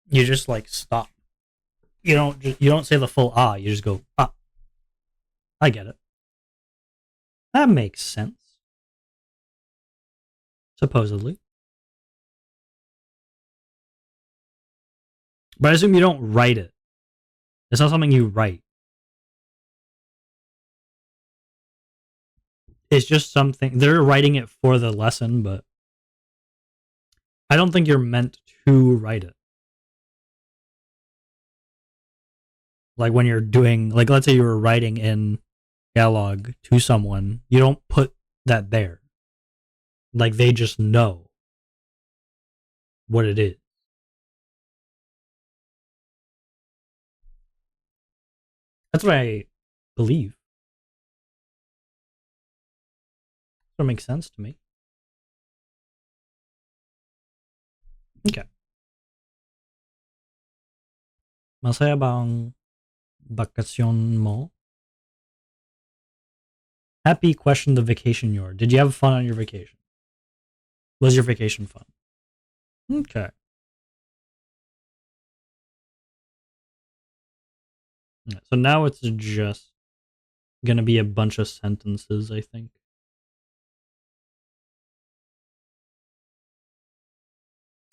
You just like stop. You don't say the full ah. You just go ah. I get it. That makes sense. Supposedly. But I assume you don't write it. It's not something you write. It's just something they're writing it for the lesson, but I don't think you're meant to write it. Like when you're doing, like, let's say you were writing in dialogue to someone, you don't put that there. Like they just know what it is. That's what I believe. That makes sense to me. Okay. Masaya ba ang bakasyon mo? Happy question the vacation you're. Did you have fun on your vacation? Was your vacation fun? Okay. So now it's just gonna be a bunch of sentences, I think.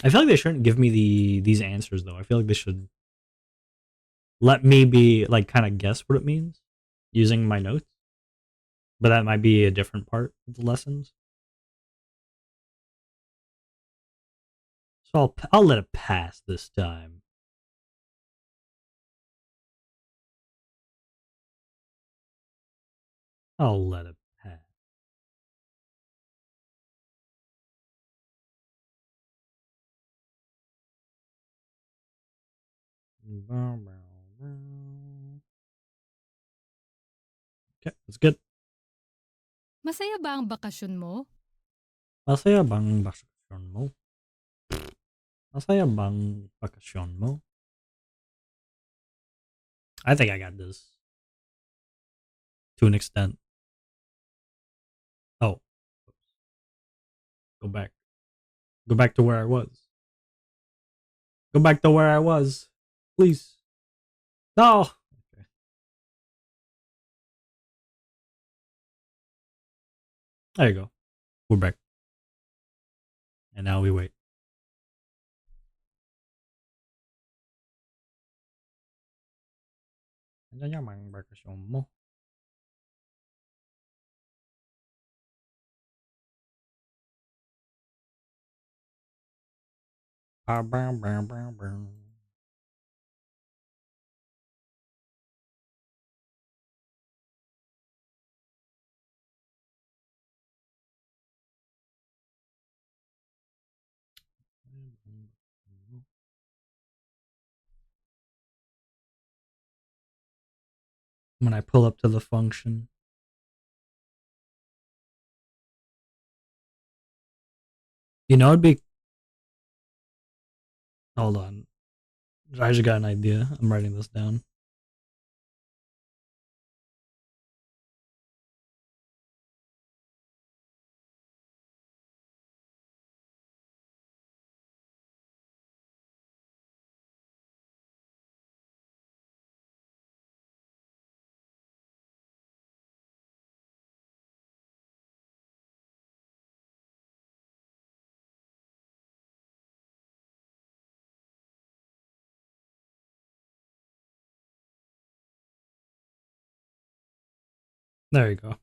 I feel like they shouldn't give me these answers though. I feel like they should let me be like kind of guess what it means using my notes. But that might be a different part of the lessons. So I'll let it pass this time. I'll let it pass. Okay, that's good. Masaya ba ang bakasyon mo? Masaya bang bakasyon mo? Masaya bang bakasyon mo? I think I got this. To an extent. Oh. Go back. Go back to where I was. Go back to where I was. Please. No. Okay. There you go. We're back. And now we wait. Masaya bang bakasyon mo? When I pull up to the function. You know, it'd be Hold on. I just got an idea. I'm writing this down. There you go.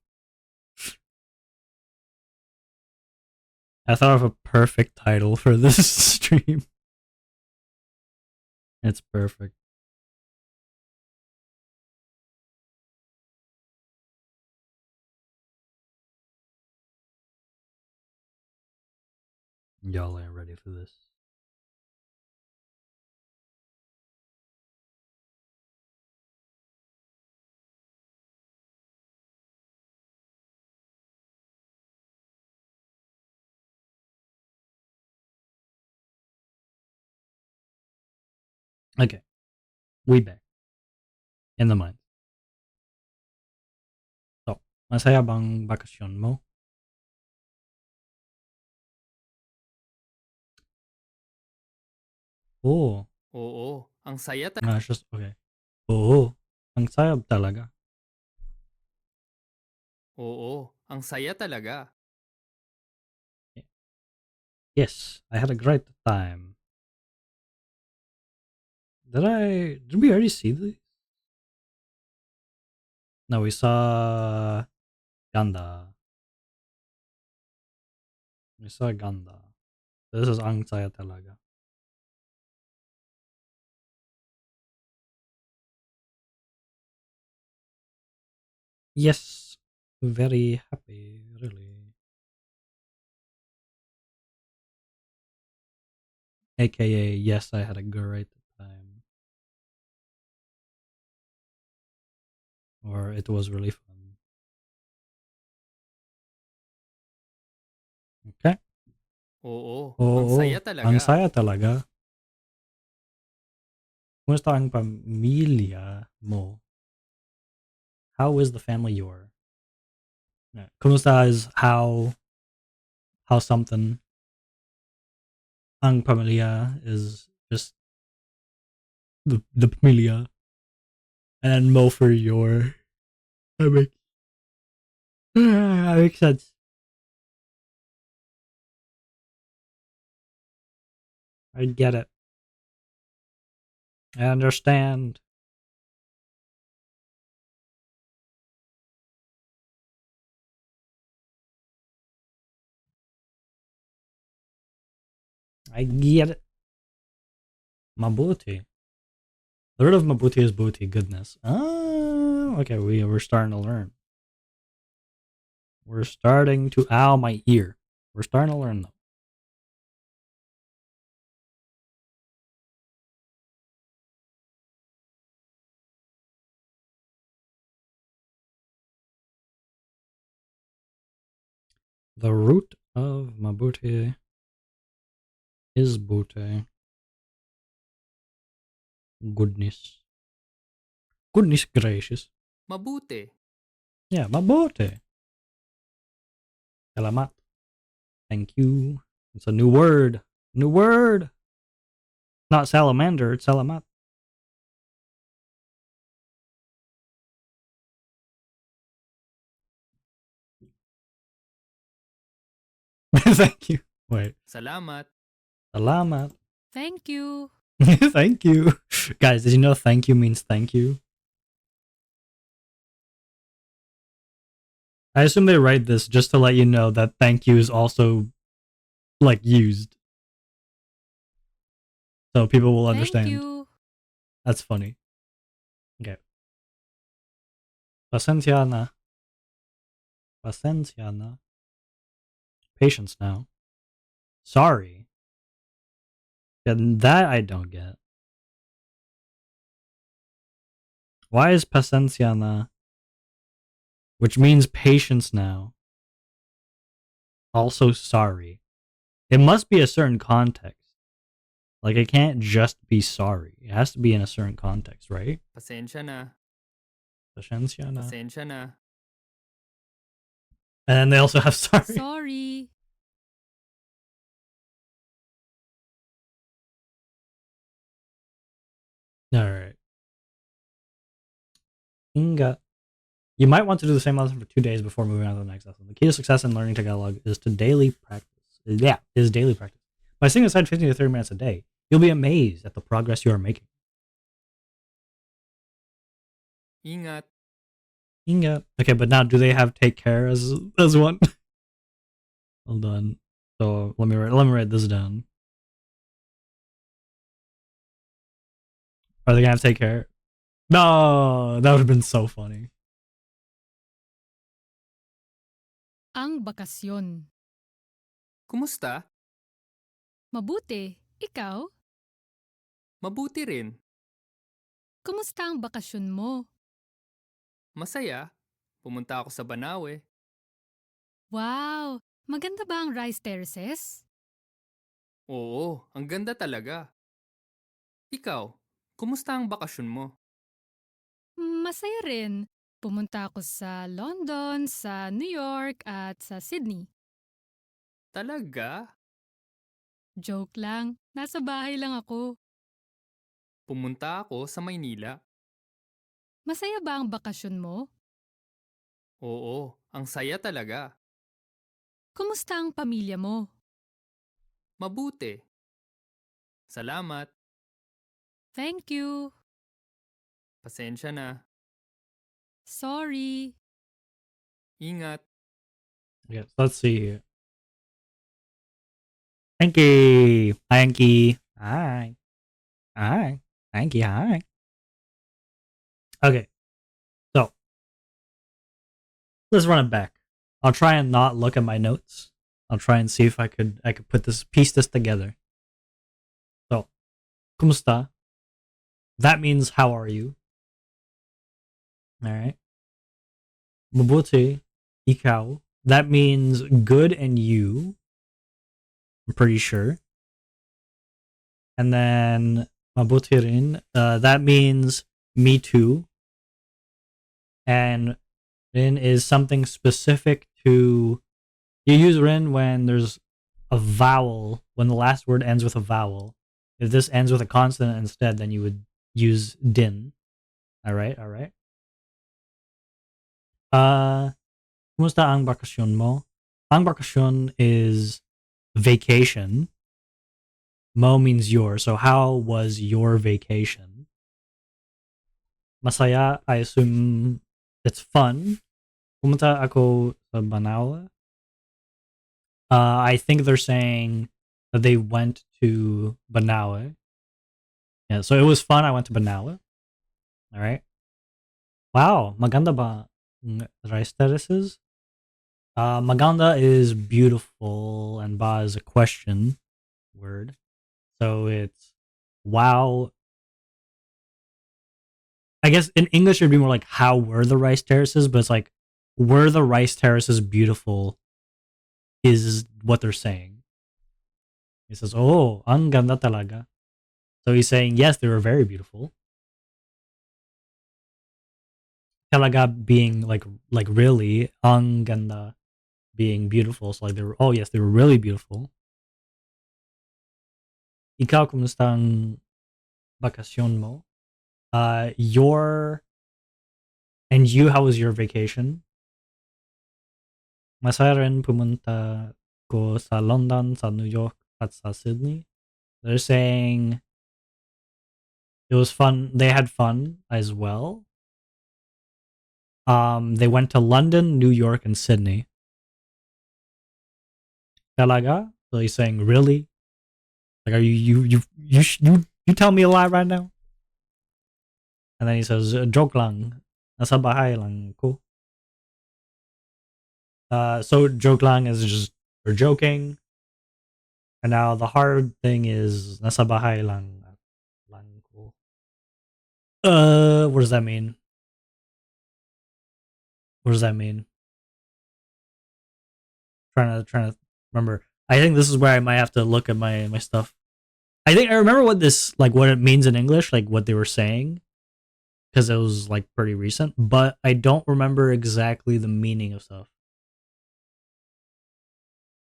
I thought of a perfect title for this stream. It's perfect. Y'all ain't ready for this. Okay. We back. In the mind. So, masaya bang bakasyon mo? Oo. Oo, ang saya It's just, okay. Oo. Ang saya talaga. Oo, ang saya talaga. Yes, I had a great time. Did we already see this? No, we saw Ganda. We saw Ganda. This is ang saya talaga. Yes, very happy, really. AKA, yes, I had a great time. Or it was really fun. Okay. Oo, ang Oo, saya ang talaga. saya talaga. Kumusta ang pamilya mo? How is the family you're? Yeah. Kumusta is how something. Ang pamilya is just the pamilya. And then mo for your. I make, that makes sense. I get it. I understand. I get it. Mabuti. The root of mabuti is booty, goodness. Oh, okay, we're starting to learn. We're starting to ow my ear. We're starting to learn though. The root of mabuti is booty. Goodness. Goodness gracious. Mabuti. Yeah, mabuti. Salamat. Thank you. It's a new word. New word. Not salamander, it's salamat. Thank you. Wait. Salamat. Salamat. Thank you. Thank you. Guys, did you know thank you means thank you? I assume they write this just to let you know that thank you is also like used. So people will understand. Thank you. That's funny. Okay. Pasensya na. Pasensya na. Patience now. Sorry. Yeah, that I don't get. Why is pasensya na, which means patience now, also sorry? It must be a certain context. Like, it can't just be sorry. It has to be in a certain context, right? Pasensya na. Pasensya na. Pasensya na. And then they also have sorry. Sorry. All right. Inga. You might want to do the same lesson for 2 days before moving on to the next lesson. The key to success in learning Tagalog is to daily practice. Yeah, is daily practice. By setting aside 15 to 30 minutes a day, you'll be amazed at the progress you are making. Ingat. Inga. Okay, but now do they have take care as one? Hold on. So let me write this down. Are they gonna have to take care? No, that would have been so funny. Ang bakasyon. Kumusta? Mabuti. Ikaw? Mabuti rin. Kumusta ang bakasyon mo? Masaya. Pumunta ako sa Banawe. Wow! Maganda ba ang rice terraces? Oo, ang ganda talaga. Ikaw, kumusta ang bakasyon mo? Masaya rin. Pumunta ako sa London, sa New York, at sa Sydney. Talaga? Joke lang. Nasa bahay lang ako. Pumunta ako sa Maynila. Masaya ba ang bakasyon mo? Oo, ang saya talaga. Kumusta ang pamilya mo? Mabuti. Salamat. Thank you. Pasensya na. Sorry. Ingat. Yes, let's see. Hanky. Hi, Hanky. Hi. Hi. Hanky, hi. Okay. So, let's run it back. I'll try and not look at my notes. I'll try and see if I could piece this together. So, kumusta? That means how are you? All right. Mabuti, ikaw. That means good and you. I'm pretty sure. And then mabuti rin. That means me too. And rin is something specific to. You use rin when there's a vowel, when the last word ends with a vowel. If this ends with a consonant instead, then you would use din. All right, all right. Kumusta ang bakasyon mo? Ang bakasyon is vacation. Mo means your. So how was your vacation? Masaya, I assume it's fun. Pumunta ako sa Banawa. I think they're saying that they went to Banawa. Yeah, so it was fun. I went to Banawa. All right. Wow, maganda ba rice terraces? Maganda is beautiful, and ba is a question word. So it's wow. I guess in English it would be more like how were the rice terraces, but it's like were the rice terraces beautiful is what they're saying. He says, "Oh, ang ganda talaga." So he's saying, yes, they were very beautiful. Talaga being like really, ang ganda being beautiful. So like they were, oh yes, they were really beautiful. Ikaw, kumusta ang bakasyon mo? Your and you, how was your vacation? Masaya rin pumunta ko sa London, sa New York, at sa Sydney. They're saying it was fun. They had fun as well. They went to London, New York, and Sydney. Talaga? So he's saying, really? Like, are you tell me a lie right now? And then he says, joke lang. Nasa bahay lang ko. So joke lang is just for joking. And now the hard thing is nasa bahay lang ko. What does that mean? What does that mean? Trying to remember. I think this is where I might have to look at my stuff. I think I remember what this like what it means in English, like what they were saying, because it was like pretty recent, but I don't remember exactly the meaning of stuff.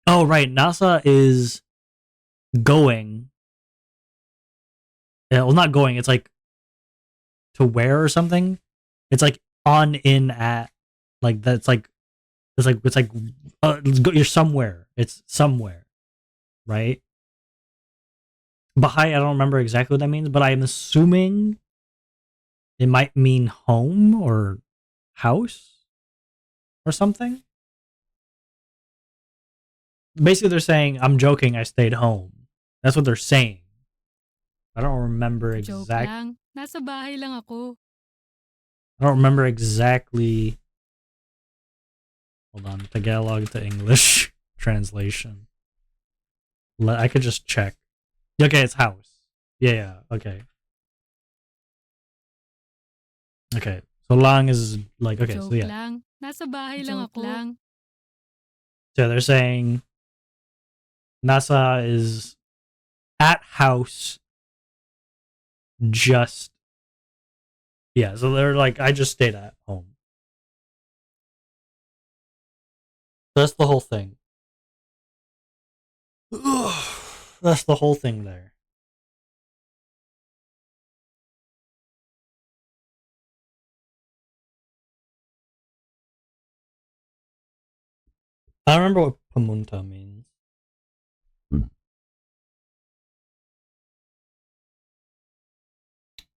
Oh right, NASA is going. Yeah, well, not going. It's like to where or something. It's like on in at like that's like it's like you're somewhere. It's somewhere, right? Bahai, I don't remember exactly what that means, but I'm assuming it might mean home or house or something. Basically, they're saying, I'm joking, I stayed home. That's what they're saying. I don't remember Joke exact. lang, nasa bahay lang ako. I don't remember exactly. Hold on, Tagalog to English translation. I could just check. Okay, it's house. Yeah. Okay. Okay. So long is like okay. So Joke yeah. lang, nasa bahay lang ako. Joke lang. So they're saying NASA is at house. Just yeah. So they're like, I just stayed at home. That's the whole thing. That's the whole thing there. I don't remember what Pamunta means.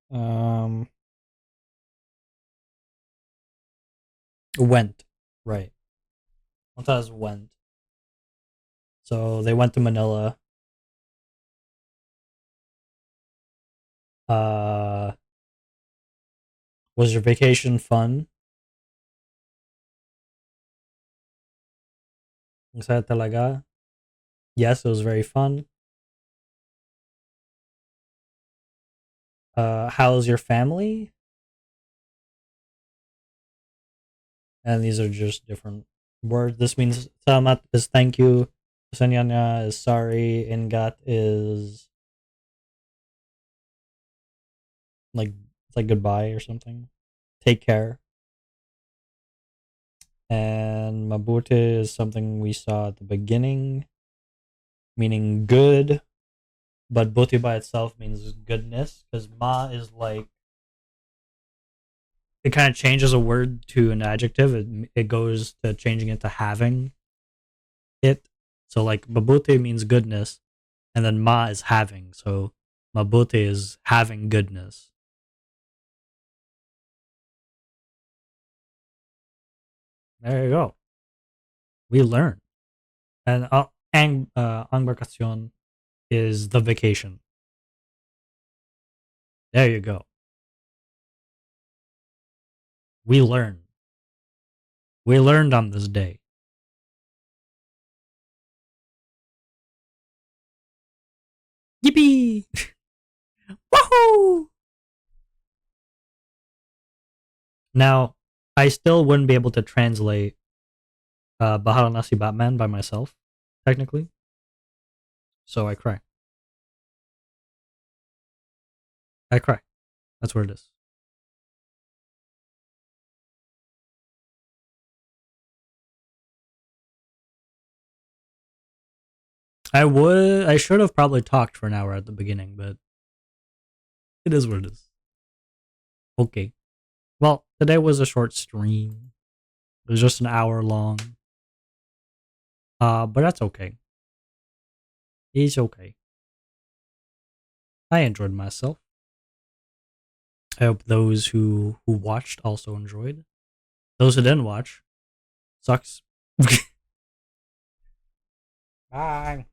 Um, went right. Pamunta is went. So they went to Manila. Uh, was your vacation fun? Masaya talaga. Yes, it was very fun. How's your family? And these are just different words. This means salamat is thank you. Sanyanya is sorry. Ingat is like it's like goodbye or something. Take care. And mabuti is something we saw at the beginning, meaning good. But buti by itself means goodness, because ma is like it kind of changes a word to an adjective. It goes to changing it to having it. So like mabuti means goodness, and then ma is having. So mabuti is having goodness. There you go. We learn. And ang bakasyon is the vacation. There you go. We learn. We learned on this day. Yippee! Woohoo! Now, I still wouldn't be able to translate Bahal Nasi Batman by myself, technically. So I cry. I cry. That's where it is. I should have probably talked for an hour at the beginning, but it is what it is. Okay. Well, today was a short stream. It was just an hour long. But that's okay. It's okay. I enjoyed myself. I hope those who watched also enjoyed. Those who didn't watch, sucks. Bye.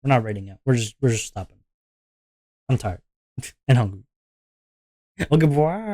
We're not rating it. We're just stopping. I'm tired and hungry. Okay, bye.